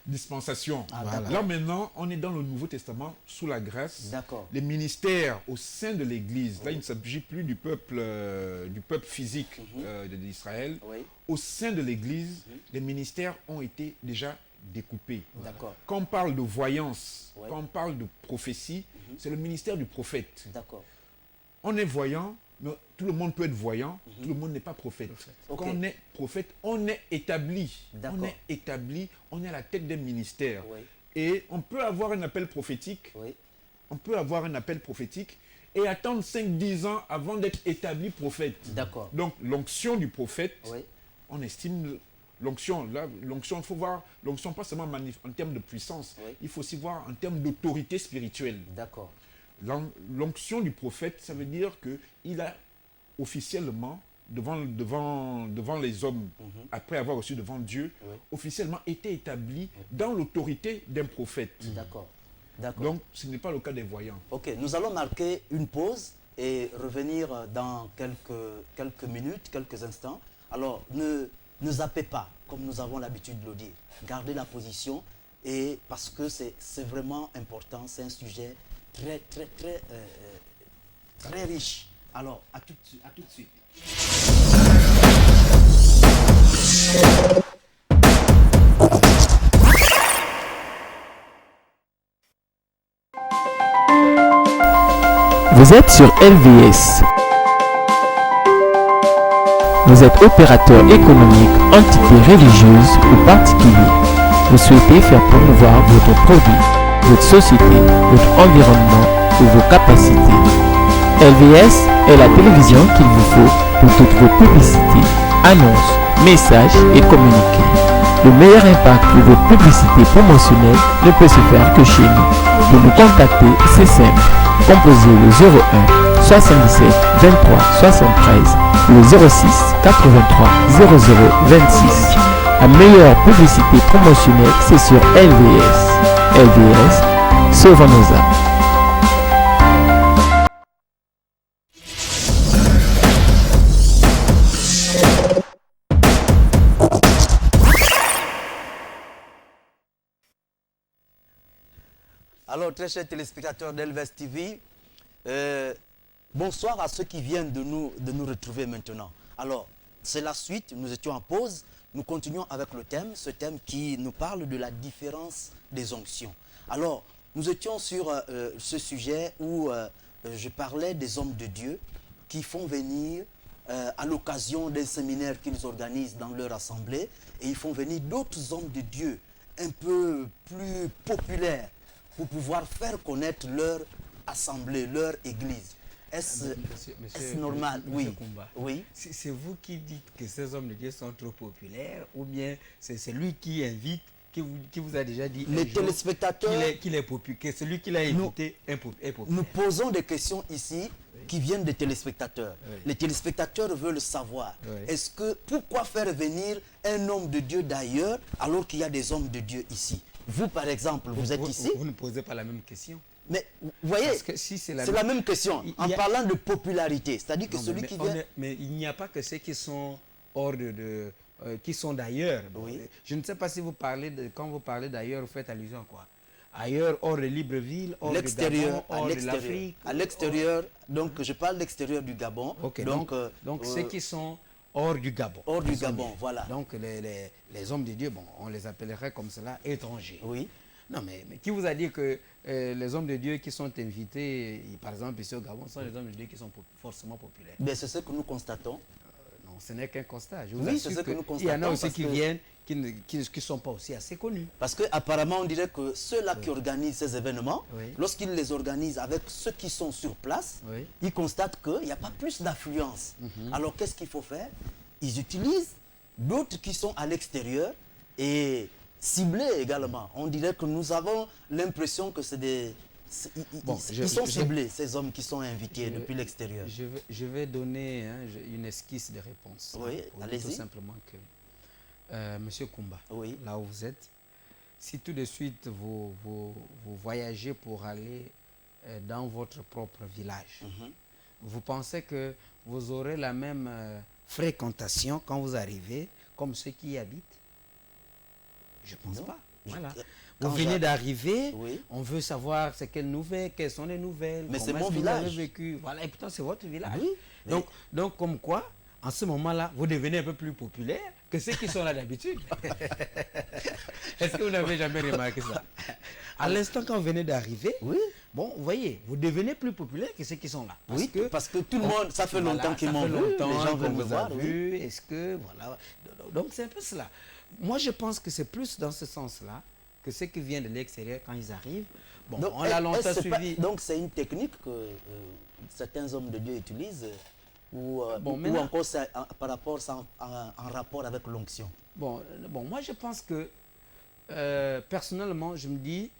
dispensation. Ah, Voilà. d'accord. Là maintenant, on est dans le Nouveau Testament, sous la grâce. D'accord. Les ministères au sein de l'Église, là il ne s'agit plus du peuple physique d'Israël. Oui, Au sein de l'Église, les ministères ont été déjà découpés. d'accord. Quand on parle de voyance, Ouais. quand on parle de prophétie, c'est le ministère du prophète. D'accord. On est voyant, mais tout le monde peut être voyant, tout le monde n'est pas prophète. Ok. Quand on est prophète, on est établi. D'accord. On est établi, on est à la tête d'un ministère. Oui. Et on peut avoir un appel prophétique, Oui, et attendre 5-10 ans avant d'être établi prophète. d'accord. Donc l'onction du prophète, Oui, on estime l'onction, là, l'onction, il faut voir l'onction pas seulement en termes de puissance, Oui. il faut aussi voir en termes d'autorité spirituelle. d'accord. L'onction du prophète, ça veut dire qu'il a officiellement, devant les hommes, après avoir reçu devant Dieu, Oui. officiellement été établi dans l'autorité d'un prophète. D'accord. D'accord. Donc, ce n'est pas le cas des voyants. Ok, nous allons marquer une pause et revenir dans quelques minutes, quelques instants. Alors, ne zappez pas, comme nous avons l'habitude de le dire. Gardez la position et parce que c'est vraiment important, c'est un sujet très riche. Alors, à tout de suite. Vous êtes sur LVS. Vous êtes opérateur économique, entité religieuse ou particulier. Vous souhaitez faire promouvoir votre produit, votre société, votre environnement ou vos capacités. LVS est la télévision qu'il vous faut pour toutes vos publicités, annonces, messages et communiqués. Le meilleur impact de votre publicité promotionnelle ne peut se faire que chez nous. Pour nous contacter, c'est simple. Composez le 01 77 23 73 ou le 06 83 00 26. La meilleure publicité promotionnelle, c'est sur LVS. LVS, sauvons nos âmes. Alors, très chers téléspectateurs d'Elves TV, bonsoir à ceux qui viennent de nous retrouver maintenant. Alors, c'est la suite, nous étions en pause, nous continuons avec le thème, ce thème qui nous parle de la différence des onctions. Alors, nous étions sur ce sujet où je parlais des hommes de Dieu qui font venir à l'occasion d'un séminaire qu'ils organisent dans leur assemblée, et ils font venir d'autres hommes de Dieu un peu plus populaires pour pouvoir faire connaître leur assemblée, leur église. Est-ce normal? Monsieur Oui. Kumba, Oui. c'est vous qui dites que ces hommes de Dieu sont trop populaires, ou bien c'est celui qui invite, qui vous a déjà dit Les un jour téléspectateurs, qu'il est populaire, que celui qui l'a invité est populaire. nous posons des questions ici qui viennent des téléspectateurs. Oui. Les téléspectateurs veulent savoir, Oui. pourquoi faire venir un homme de Dieu d'ailleurs alors qu'il y a des hommes de Dieu ici? Vous, par exemple, vous êtes ici, Vous ne posez pas la même question. mais vous voyez, Parce que si c'est c'est la même question. Il En y a- parlant de popularité, c'est-à-dire que Non, celui mais qui vient... mais il n'y a pas que ceux qui sont hors qui sont d'ailleurs. Oui. Je ne sais pas si vous parlez quand vous parlez d'ailleurs, vous faites allusion à quoi? ailleurs, hors de Libreville, hors du Gabon, hors de l'Afrique. À l'extérieur, donc je parle de l'extérieur du Gabon. Ok, donc ceux qui sont hors du Gabon. Hors du Gabon, voilà. Donc les hommes de Dieu, bon, on les appellerait comme cela étrangers. Oui. Non, mais qui vous a dit que les hommes de Dieu qui sont invités, par exemple ici au Gabon, sont les hommes de Dieu qui sont forcément populaires? Mais c'est ce que nous constatons. Non, ce n'est qu'un constat. Je vous Oui, assure c'est ce que nous il y en a constatons aussi qui parce que- viennent, qui ne sont pas aussi assez connus. Parce qu'apparemment, on dirait que ceux-là qui organisent ces événements, Oui. lorsqu'ils les organisent avec ceux qui sont sur place, Oui. ils constatent qu'il n'y a pas plus d'affluence. Alors, qu'est-ce qu'il faut faire? Ils utilisent d'autres qui sont à l'extérieur et ciblés également. On dirait que nous avons l'impression que c'est des... Bon, ils sont ciblés, ces hommes qui sont invités je- depuis l'extérieur. Je vais donner une esquisse de réponse. Oui, pour dire allez-y. tout simplement que, Monsieur Kumba, Oui. là où vous êtes, si tout de suite vous voyagez pour aller dans votre propre village, vous pensez que vous aurez la même fréquentation quand vous arrivez comme ceux qui y habitent? Je ne pense Non. pas. Je- Voilà. quand Vous venez d'arriver, Oui. on veut savoir c'est quelles nouvelles, quelles sont les nouvelles. Mais c'est comment mon est-ce que vous avez village. vécu. Voilà, et pourtant c'est votre village. Oui, mais- Donc comme quoi, en ce moment-là, vous devenez un peu plus populaire que ceux qui sont là d'habitude. Est-ce que vous n'avez jamais remarqué ça? À l'instant quand vous venez d'arriver, Oui. bon, vous voyez, vous devenez plus populaire que ceux qui sont là. Parce que tout le monde, ça fait longtemps qu'ils m'ont vu, les gens veulent me voir. Oui. Vu. Est-ce que, voilà. Donc c'est un peu cela. Moi je pense que c'est plus dans ce sens-là que ceux qui viennent de l'extérieur quand ils arrivent. Bon, Donc, on l'a longtemps est-ce pas- suivi. donc c'est une technique que certains hommes de Dieu utilisent ou Bon, ou maintenant- encore c'est par rapport, c'est en rapport avec l'onction. Bon, moi je pense que personnellement, je me dis,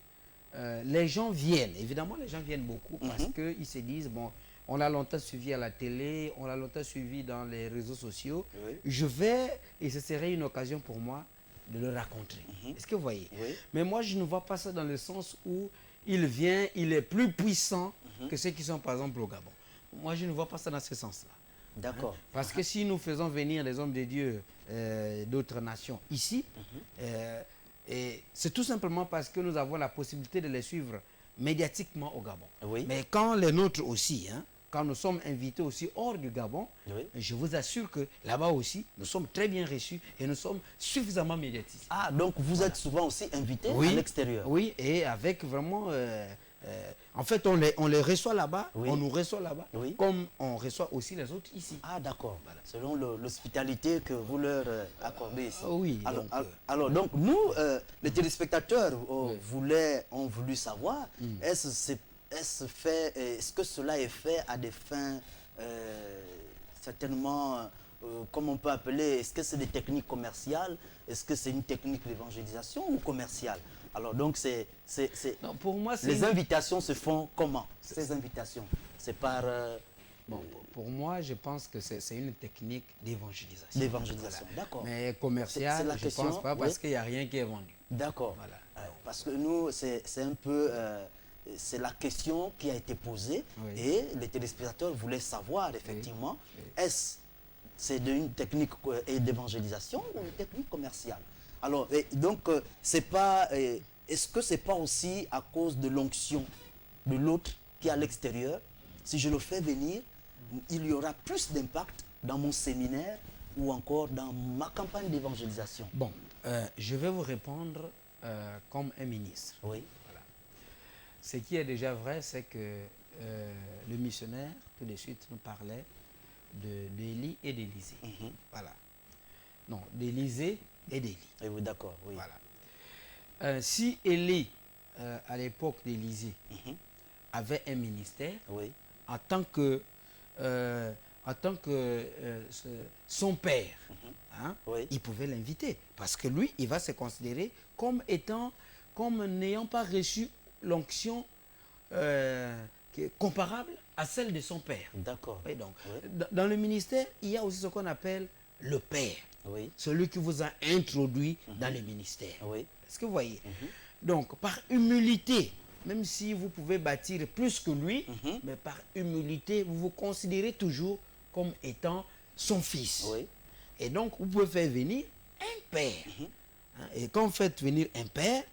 les gens viennent, évidemment les gens viennent beaucoup parce qu'ils se disent, bon, on l'a longtemps suivi à la télé, on l'a longtemps suivi dans les réseaux sociaux, Oui. je vais, et ce serait une occasion pour moi de le rencontrer. Est-ce que vous voyez? Oui. Mais moi je ne vois pas ça dans le sens où il vient, il est plus puissant que ceux qui sont par exemple au Gabon. Moi je ne vois pas ça dans ce sens-là. D'accord. Parce que si nous faisons venir les hommes de Dieu d'autres nations ici, et c'est tout simplement parce que nous avons la possibilité de les suivre médiatiquement au Gabon. Oui. Mais quand les nôtres aussi, quand nous sommes invités aussi hors du Gabon, Oui. je vous assure que là-bas aussi, nous sommes très bien reçus et nous sommes suffisamment médiatisés. Ah, donc vous êtes souvent aussi invité à l'extérieur. Oui, et avec vraiment... en fait, on les reçoit là-bas, Oui. on nous reçoit là-bas, Oui. comme on reçoit aussi les autres ici. Ah, d'accord. Selon l'hospitalité que vous leur accordez ici. Oui, Alors, donc, nous, les téléspectateurs, ont voulu savoir, est-ce que cela est fait à des fins certainement, comme on peut appeler, est-ce que c'est des techniques commerciales? Est-ce que c'est une technique d'évangélisation ou commerciale? Alors, donc, Non, pour moi, c'est les invitations se font comment? Ces invitations, c'est par... Bon, pour moi, je pense que c'est une technique d'évangélisation. D'évangélisation, d'accord. Mais commerciale, C'est la je ne question, pense pas oui. parce qu'il n'y a rien qui est vendu. D'accord. Voilà. Parce que nous, c'est un peu... c'est la question qui a été posée Oui. et les téléspectateurs voulaient savoir effectivement, est-ce c'est une technique d'évangélisation ou une technique commerciale? Alors, donc, c'est pas... est-ce que c'est pas aussi à cause de l'onction de l'autre qui est à l'extérieur? Si je le fais venir, il y aura plus d'impact dans mon séminaire ou encore dans ma campagne d'évangélisation. Bon, je vais vous répondre comme un ministre. Oui. Voilà. Ce qui est déjà vrai, c'est que le missionnaire, tout de suite, nous parlait d'Élie et d'Élysée. Voilà. Non, d'Élysée et d'Élie. Et oui, d'accord, oui. Voilà. Si Élie, à l'époque d'Élysée, avait un ministère, Oui. en tant que son père, Oui. il pouvait l'inviter. Parce que lui, il va se considérer comme n'ayant pas reçu l'onction qui est comparable à celle de son père. D'accord. Oui, donc, Oui. dans le ministère, il y a aussi ce qu'on appelle le père. Oui. Celui qui vous a introduit dans le ministère. Oui. Est-ce que vous voyez? Donc, par humilité, même si vous pouvez bâtir plus que lui, mais par humilité, vous vous considérez toujours comme étant son fils. Oui. Et donc, vous pouvez faire venir un père. Et quand vous faites venir un père,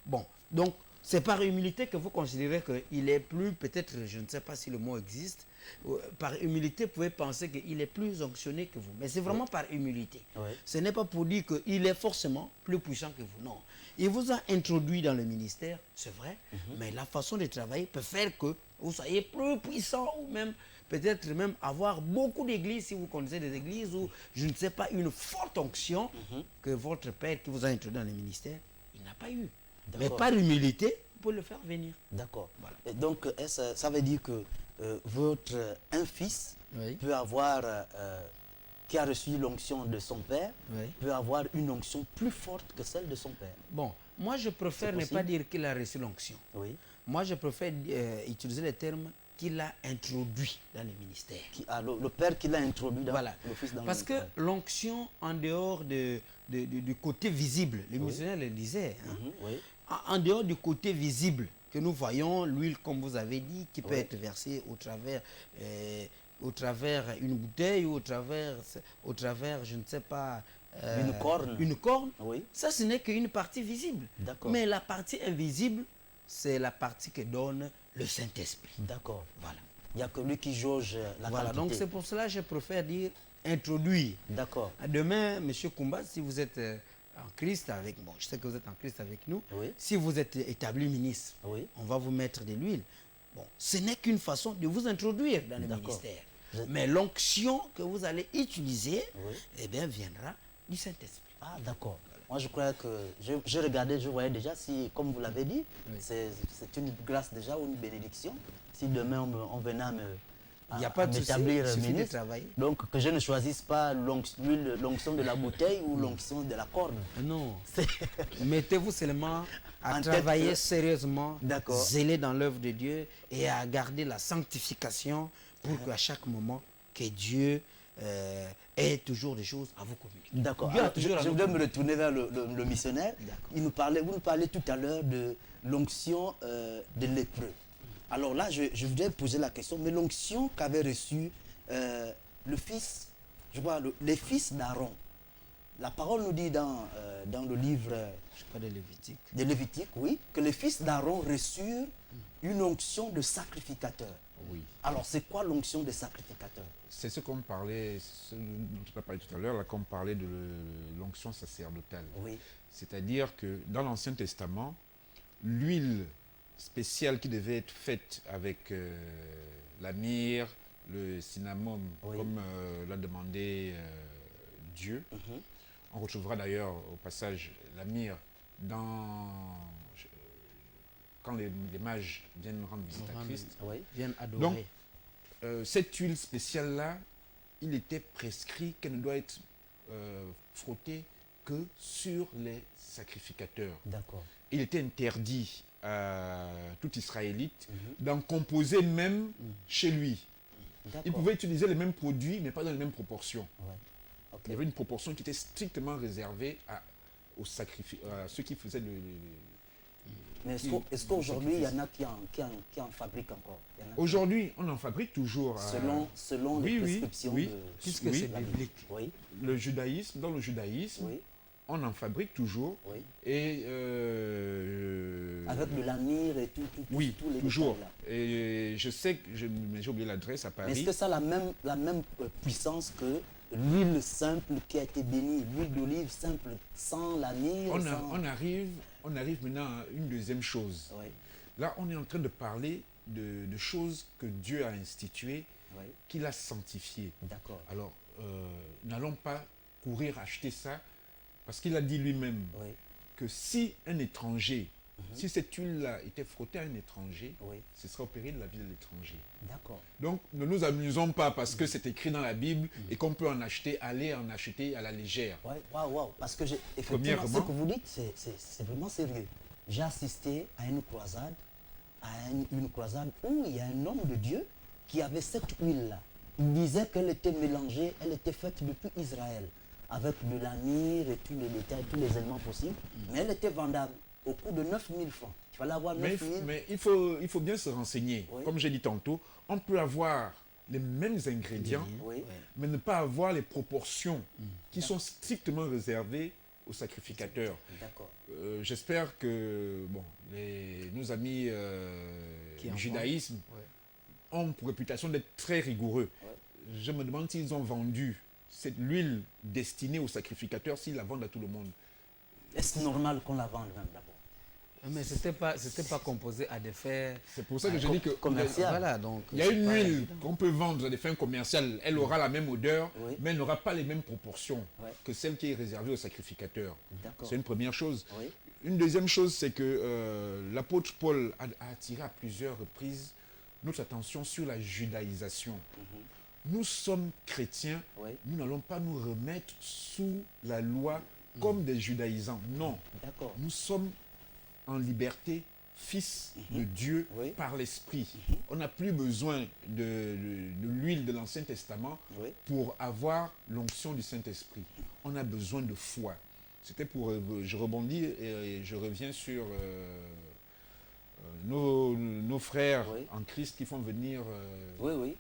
bon, donc, C'est par humilité que vous considérez qu'il est plus, peut-être, je ne sais pas si le mot existe, par humilité, vous pouvez penser qu'il est plus onctionné que vous. Mais c'est vraiment par humilité. Oui. Ce n'est pas pour dire qu'il est forcément plus puissant que vous. Non. Il vous a introduit dans le ministère, c'est vrai, mais la façon de travailler peut faire que vous soyez plus puissant ou même peut-être même avoir beaucoup d'églises, si vous connaissez des églises, ou je ne sais pas, une forte onction que votre père qui vous a introduit dans le ministère, il n'a pas eu. Mais par humilité, vous pouvez le faire venir. D'accord. Voilà. Et donc, ça veut dire que un fils Oui. peut avoir, qui a reçu l'onction de son père, Oui. peut avoir une onction plus forte que celle de son père. Bon, moi je préfère C'est ne possible? pas dire qu'il a reçu l'onction. Oui. Moi je préfère utiliser le terme qu'il a introduit dans le ministère. Le père qui l'a introduit dans Voilà. le fils dans Parce que l'onction, en dehors du côté visible, les missionnaires le disaient, hein, Oui. en dehors du côté visible que nous voyons, l'huile, comme vous avez dit, qui peut Oui. être versée au travers une bouteille ou au travers, je ne sais pas, Une corne. Une corne. Oui. Ça, ce n'est qu'une partie visible. D'accord. Mais la partie invisible, c'est la partie que donne le Saint-Esprit. D'accord. Voilà. Il n'y a que lui qui jauge la Voilà. quantité. Donc c'est pour cela que je préfère dire introduire. D'accord. Demain, M. Koumba, si vous êtes en Christ avec moi, je sais que vous êtes en Christ avec nous, Oui. si vous êtes établi ministre, Oui. on va vous mettre de l'huile. Bon, ce n'est qu'une façon de vous introduire dans le D'accord. ministère. Je- Mais l'onction que vous allez utiliser, Oui. eh bien, viendra du Saint-Esprit. Ah, d'accord. Moi, je croyais que... Je regardais, je voyais déjà si, comme vous l'avez dit, Oui. c'est une grâce déjà ou une bénédiction. Si demain on venait à Il n'y a pas de souci, m'établir il suffit de ministre, travailler. donc que je ne choisisse pas l'onction de la bouteille ou l'onction de la corde. Non. C'est- Mettez-vous seulement à En tête, travailler sérieusement, D'accord. zéler dans l'œuvre de Dieu et à garder la sanctification pour qu'à chaque moment, que Dieu ait toujours des choses à vous communiquer. D'accord. Dieu a Alors, toujours à je vous voudrais me retourner vers le missionnaire. D'accord. Vous nous parlez tout à l'heure de l'onction de lépreux. Alors là, je voudrais poser la question, mais l'onction qu'avait reçue le fils, je vois, les fils d'Aaron, la parole nous dit dans le livre Je parle de Lévitique. de Lévitique, oui, que les fils d'Aaron reçurent une onction de sacrificateur. Oui. Alors, c'est quoi l'onction de sacrificateur? C'est ce qu'on parlait, ce dont tu as parlé tout à l'heure, là, qu'on parlait de l'onction sacerdotale. Oui, C'est-à-dire que dans l'Ancien Testament, l'huile spéciale qui devait être faite avec la myrrhe, le cinnamon, Oui. comme l'a demandé Dieu. On retrouvera d'ailleurs au passage la myrrhe quand les mages viennent rendre visite à Christ. oui, Viennent adorer. Donc, cette huile spéciale-là, il était prescrit qu'elle ne doit être frottée que sur les sacrificateurs. d'accord. Il était interdit à tout Israélite d'en composer même chez lui. Il D'accord. pouvait utiliser les mêmes produits, mais pas dans les mêmes proportions. Ouais. Ok. Il y avait une proportion qui était strictement réservée à ceux qui faisaient Mais est-ce qu'aujourd'hui, il y en a qui en fabriquent encore? Il y en a qui- Aujourd'hui, on en fabrique toujours. Selon les oui, prescriptions oui, de... Puisque oui. c'est biblique. Oui, le judaïsme, dans le judaïsme, oui, on en fabrique toujours. oui. Et Avec de la myrrhe et tous oui, les toujours. détails là. Et je sais que mais j'ai oublié l'adresse à Mais est-ce Paris. que ça a la même puissance que l'huile simple qui a été bénie, l'huile d'olive simple, sans la myrrhe, sans... On arrive maintenant à une deuxième chose. Oui, Là, on est en train de parler de choses que Dieu a instituées, oui, qu'il a sanctifiées. d'accord. Alors, n'allons pas courir acheter ça, parce qu'il a dit lui-même Oui, que si un étranger, si cette huile-là était frottée à un étranger, oui, ce serait au péril de la vie de l'étranger. d'accord. Donc, ne nous amusons pas parce que c'est écrit dans la Bible et qu'on peut aller en acheter à la légère. Ouais, waouh. Parce que effectivement, ce Premièrement- que vous dites, c'est vraiment sérieux. J'ai assisté à une croisade, une croisade où il y a un homme de Dieu qui avait cette huile-là. Il disait qu'elle était mélangée, elle était faite depuis Israël, avec de la myrrhe et tous les détails, tous les éléments possibles. Mais elle était vendable au coût de 9 000 francs. Il fallait avoir 9 000. Mais il faut bien se renseigner. Oui. Comme j'ai dit tantôt, on peut avoir les mêmes ingrédients, Oui, Ouais. mais ne pas avoir les proportions qui sont strictement réservées au sacrificateur. D'accord. J'espère que nos amis Qui en du judaïsme Ouais. ont pour réputation d'être très rigoureux. Ouais. Je me demande s'ils ont vendu l'huile destinée au sacrificateur, s'ils la vendent à tout le monde. Est-ce normal qu'on la vende même d'abord? Mais c'était pas composé à des fins C'est pour ça que je dis que commercial. Voilà, donc il y a c'est une pas huile évident. qu'on peut vendre à des fins commerciales. Elle aura la même odeur, Oui. mais elle n'aura pas les mêmes proportions Ouais. que celle qui est réservée au sacrificateur. D'accord. C'est une première chose. Oui. Une deuxième chose, c'est que l'apôtre Paul a attiré à plusieurs reprises notre attention sur la judaïsation. Nous sommes chrétiens, Oui. nous n'allons pas nous remettre sous la loi comme des judaïsants. Non, D'accord. nous sommes en liberté, fils de Dieu Oui. par l'Esprit. On n'a plus besoin de l'huile de l'Ancien Testament Oui. pour avoir l'onction du Saint-Esprit. On a besoin de foi. C'était pour... je rebondis et je reviens sur nos frères Oui. en Christ qui font venir... Oui, oui.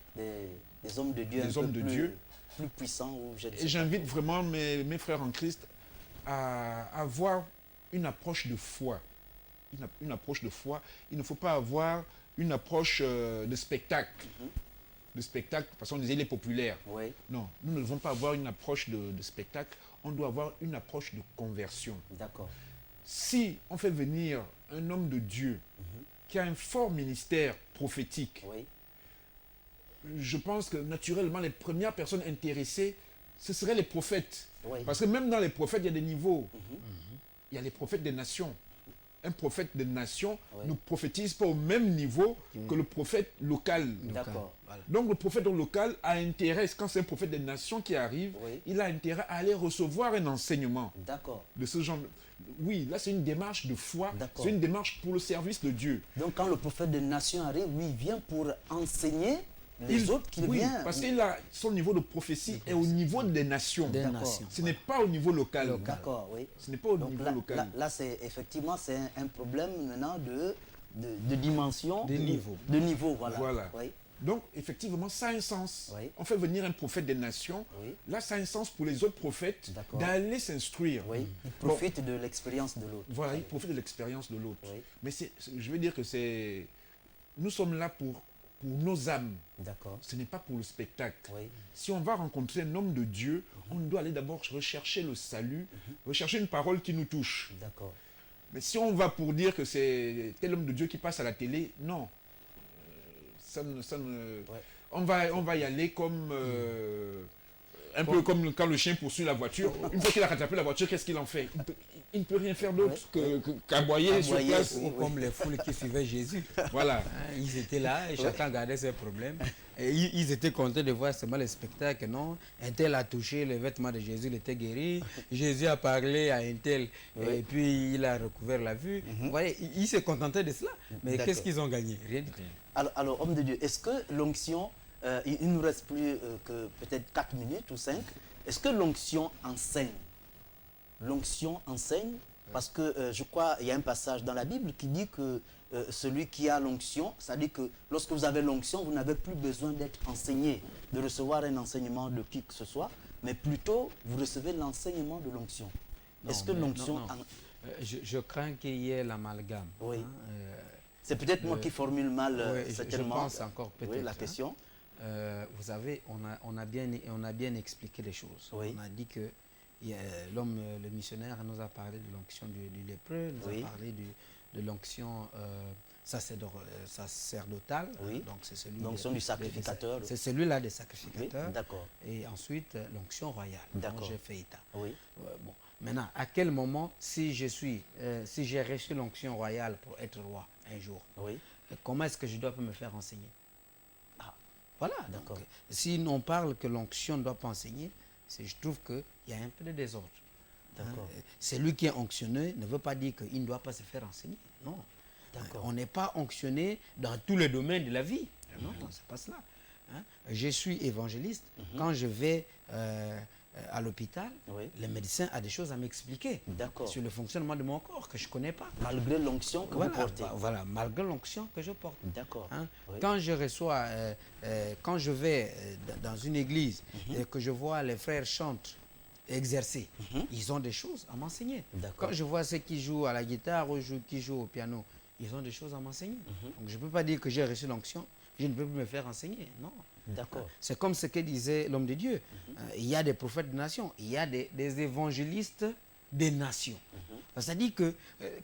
Des hommes de Dieu Des un hommes peu de plus, Dieu. plus puissants. Ou je ne sais Et j'invite vraiment mes frères en Christ à avoir une approche de foi. Une approche de foi. Il ne faut pas avoir une approche de spectacle. De spectacle, parce qu'on disait il est populaire. pas. Oui. Non, nous ne devons pas avoir une approche de spectacle. On doit avoir une approche de conversion. D'accord. Si on fait venir un homme de Dieu qui a un fort ministère prophétique, Oui. je pense que naturellement les premières personnes intéressées, ce seraient les prophètes. Oui. Parce que même dans les prophètes, il y a des niveaux. Il y a les prophètes des nations. Un prophète des nations Oui. ne prophétise pas au même niveau que le prophète local. D'accord. Voilà. Donc le prophète local a intérêt, quand c'est un prophète des nations qui arrive, Oui. il a intérêt à aller recevoir un enseignement D'accord. de ce genre. Oui, là c'est une démarche de foi, D'accord. c'est une démarche pour le service de Dieu. Donc quand le prophète des nations arrive, lui, il vient pour enseigner les autres qu'il oui, vient. parce qu'il a son niveau de prophétie est au niveau des nations. Des D'accord. nations. Ce n'est pas au niveau local. D'accord, oui. Ce n'est pas au Donc niveau là, local. là, c'est effectivement c'est un problème maintenant de dimension. De niveau. De niveau, voilà. Voilà. Oui. Donc, effectivement, ça a un sens. Oui. On fait venir un prophète des nations. Oui. Là, ça a un sens pour les autres prophètes D'accord. d'aller s'instruire. Oui. Il Bon, profite de l'expérience de l'autre. voilà, Oui. il profite de l'expérience de l'autre. Oui. Mais je veux dire que c'est... Nous sommes là pour nos âmes. D'accord. Ce n'est pas pour le spectacle. Oui. Si on va rencontrer un homme de Dieu, on doit aller d'abord rechercher le salut, rechercher une parole qui nous touche. D'accord. Mais si on va pour dire que c'est tel homme de Dieu qui passe à la télé, non. Ouais. On va y aller comme... un peu comme quand le chien poursuit la voiture. Une fois qu'il a rattrapé la voiture, qu'est-ce qu'il en fait? Il ne peut rien faire d'autre qu'aboyer sur Aboyer, place. oui. Ou comme les foules qui suivaient Jésus. Voilà. Hein, ils étaient là et chacun gardait ses problèmes. Et ils étaient contents de voir seulement le spectacle. Non, un tel a touché les vêtements de Jésus, il était guéri. Jésus a parlé à un tel et puis il a recouvert la vue. Vous voyez, ils se contentaient de cela. Mais D'accord. qu'est-ce qu'ils ont gagné? Rien du tout. Alors, homme de Dieu, est-ce que l'onction, il ne nous reste plus que peut-être 4 minutes ou 5, est-ce que l'onction enseigne? L'onction enseigne parce que je crois il y a un passage dans la Bible qui dit que celui qui a l'onction, c'est-à-dire que lorsque vous avez l'onction, vous n'avez plus besoin d'être enseigné, de recevoir un enseignement de qui que ce soit, mais plutôt vous recevez l'enseignement de l'onction. Est-ce que mais l'onction... non. Je crains qu'il y ait l'amalgame. Oui. Hein, C'est peut-être moi qui formule mal oui, certainement je pense encore peut-être. oui, la hein. question. Vous savez, on a bien expliqué les choses. Oui. On a dit que l'homme, le missionnaire, nous a parlé de l'onction du lépreux, nous Oui. a parlé de l'onction sacerdotale. Oui. Donc c'est celui L'onction du sacrificateur. C'est celui-là des Oui, sacrificateurs. d'accord. Et ensuite l'onction royale. D'accord. dont j'ai fait état. Oui. Bon. Maintenant, à quel moment, si j'ai reçu l'onction royale pour être roi un jour, Oui. comment est-ce que je dois me faire enseigner? Ah, Voilà, d'accord. donc si on parle que l'onction ne doit pas enseigner, je trouve qu'il y a un peu de désordre. D'accord. Celui qui est onctionné ne veut pas dire qu'il ne doit pas se faire enseigner. Non. D'accord. On n'est pas onctionné dans tous les domaines de la vie. Non, c'est pas cela. Hein. Je suis évangéliste. Quand je vais à l'hôpital, Oui. le médecin a des choses à m'expliquer D'accord. sur le fonctionnement de mon corps que je ne connais pas. Malgré l'onction que Voilà, vous portez. voilà, malgré l'onction que je porte. D'accord. Hein. Oui. Quand je reçois, quand je vais dans une église et que je vois les frères chantent exercer, ils ont des choses à m'enseigner. D'accord. Quand je vois ceux qui jouent à la guitare ou qui jouent au piano, ils ont des choses à m'enseigner. Donc je ne peux pas dire que j'ai reçu l'onction, je ne peux plus me faire enseigner. Non. D'accord. C'est comme ce que disait l'homme de Dieu. Il y a des prophètes des nations, il y a des évangélistes des nations. C'est-à-dire que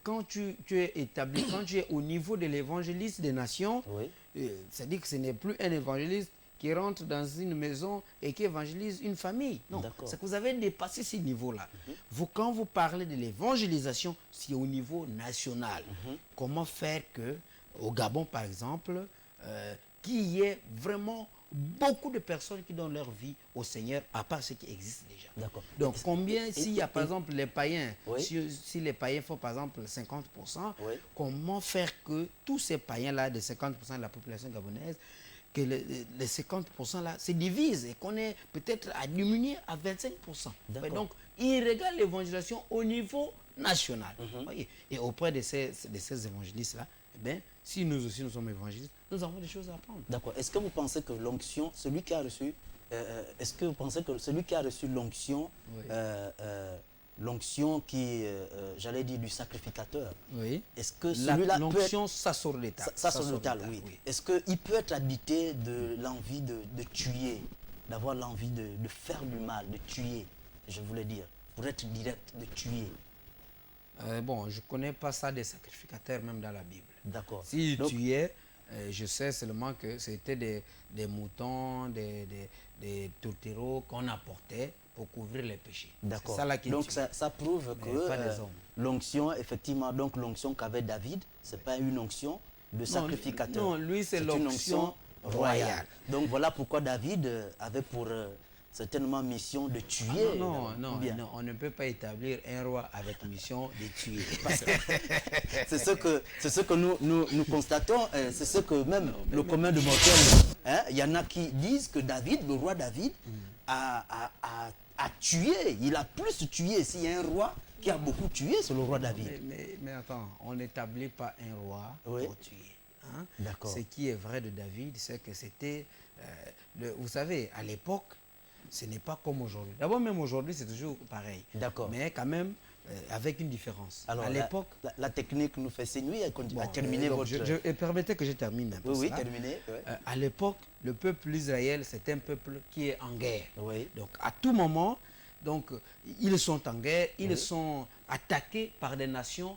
quand tu es établi, quand tu es au niveau de l'évangéliste des nations, c'est-à-dire que ce n'est plus un évangéliste qui rentre dans une maison et qui évangélise une famille. Non, c'est que vous avez dépassé ce niveau-là. Quand vous parlez de l'évangélisation, c'est au niveau national. Comment faire que, au Gabon par exemple, qu'il y ait vraiment beaucoup de personnes qui donnent leur vie au Seigneur, à part ce qui existe déjà. D'accord. Donc, combien, s'il y a par exemple les païens, si les païens font par exemple 50%, comment faire que tous ces païens-là, de 50% de la population gabonaise, que les 50% là se divisent et qu'on est peut-être à diminuer à 25%. Donc, ils regardent l'évangélisation au niveau national. Voyez. Et auprès de ces évangélistes-là, eh bien, si nous aussi nous sommes évangélistes, nous avons des choses à apprendre. D'accord. Est-ce que vous pensez que l'onction, celui qui a reçu, l'onction, l'onction qui, j'allais dire, du sacrificateur, est-ce que celui-là l'onction sacerdotale. Sacerdotale, oui. Est-ce qu'il peut être habité de l'envie de tuer, d'avoir l'envie de faire du mal, de tuer, je voulais dire, pour être direct, de tuer? Bon, je ne connais pas ça des sacrificateurs, même dans la Bible. D'accord. S'ils tuaient, je sais seulement que c'était des moutons, des tourtereaux qu'on apportait pour couvrir les péchés. D'accord. Donc ça prouve que l'onction, effectivement, donc l'onction qu'avait David, ce n'est pas une onction de sacrificateur. Non, lui c'est l'onction royale. Donc voilà pourquoi David avait pour certainement mission de tuer. Non, on ne peut pas établir un roi avec mission de tuer. C'est ce que nous constatons, c'est ce que même le commun de mortels, il y en a qui disent que David, le roi David, a tué, il a plus tué. S'il y a un roi qui a beaucoup tué, c'est le roi David. Mais attends, on n'établit pas un roi pour tuer. D'accord. Ce qui est vrai de David, c'est que c'était, vous savez, à l'époque, ce n'est pas comme aujourd'hui. D'abord, même aujourd'hui, c'est toujours pareil. D'accord. Mais quand même, avec une différence. Alors, à l'époque, la technique nous fait signe, à terminer votre... Permettez que je termine un peu Oui, terminez. À l'époque, le peuple d'Israël, c'est un peuple qui est en guerre. Donc, à tout moment, donc, ils sont en guerre, ils sont attaqués par des nations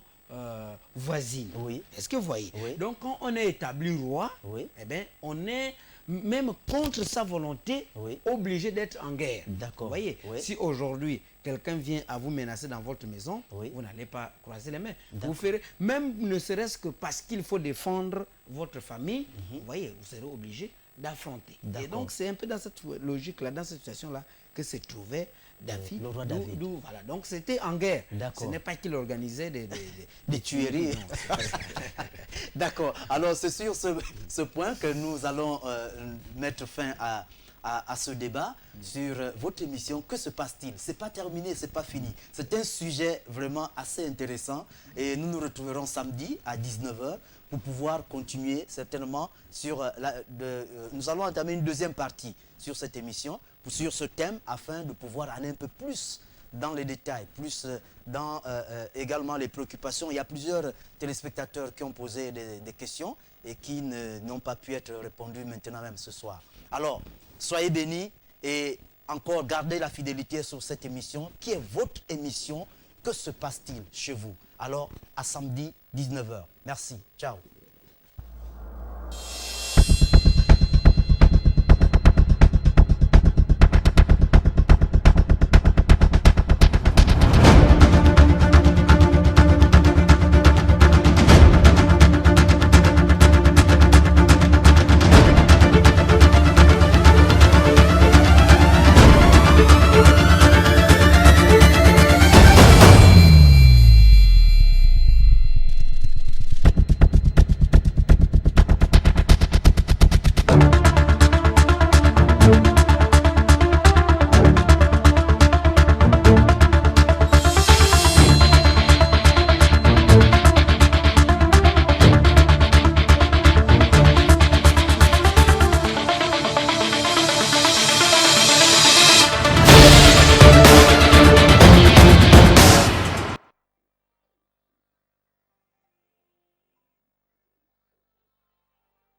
voisines. Est-ce que vous voyez? Donc, quand on est établi roi, eh bien, on est même contre sa volonté, obligé d'être en guerre. D'accord. Vous voyez, si aujourd'hui, quelqu'un vient à vous menacer dans votre maison, vous n'allez pas croiser les mains. Vous ferez, même ne serait-ce que parce qu'il faut défendre votre famille, vous voyez, vous serez obligé d'affronter. Et donc, c'est un peu dans cette logique-là, dans cette situation-là, que se trouvait David. Le roi David. Voilà. Donc, c'était en guerre. Ce n'est pas qu'il organisait des tueries. D'accord. Alors, c'est sur ce point que nous allons mettre fin à ce débat sur votre émission. Que se passe-t-il? Ce n'est pas terminé, ce n'est pas fini. C'est un sujet vraiment assez intéressant et nous nous retrouverons samedi à 19h pour pouvoir continuer certainement sur... nous allons entamer une deuxième partie sur cette émission, sur ce thème, afin de pouvoir aller un peu plus dans les détails, plus dans également les préoccupations. Il y a plusieurs téléspectateurs qui ont posé des questions et qui n'ont pas pu être répondus maintenant même ce soir. Alors, soyez bénis et encore gardez la fidélité sur cette émission qui est votre émission. Que se passe-t-il chez vous? Alors, à samedi 19h. Merci. Ciao.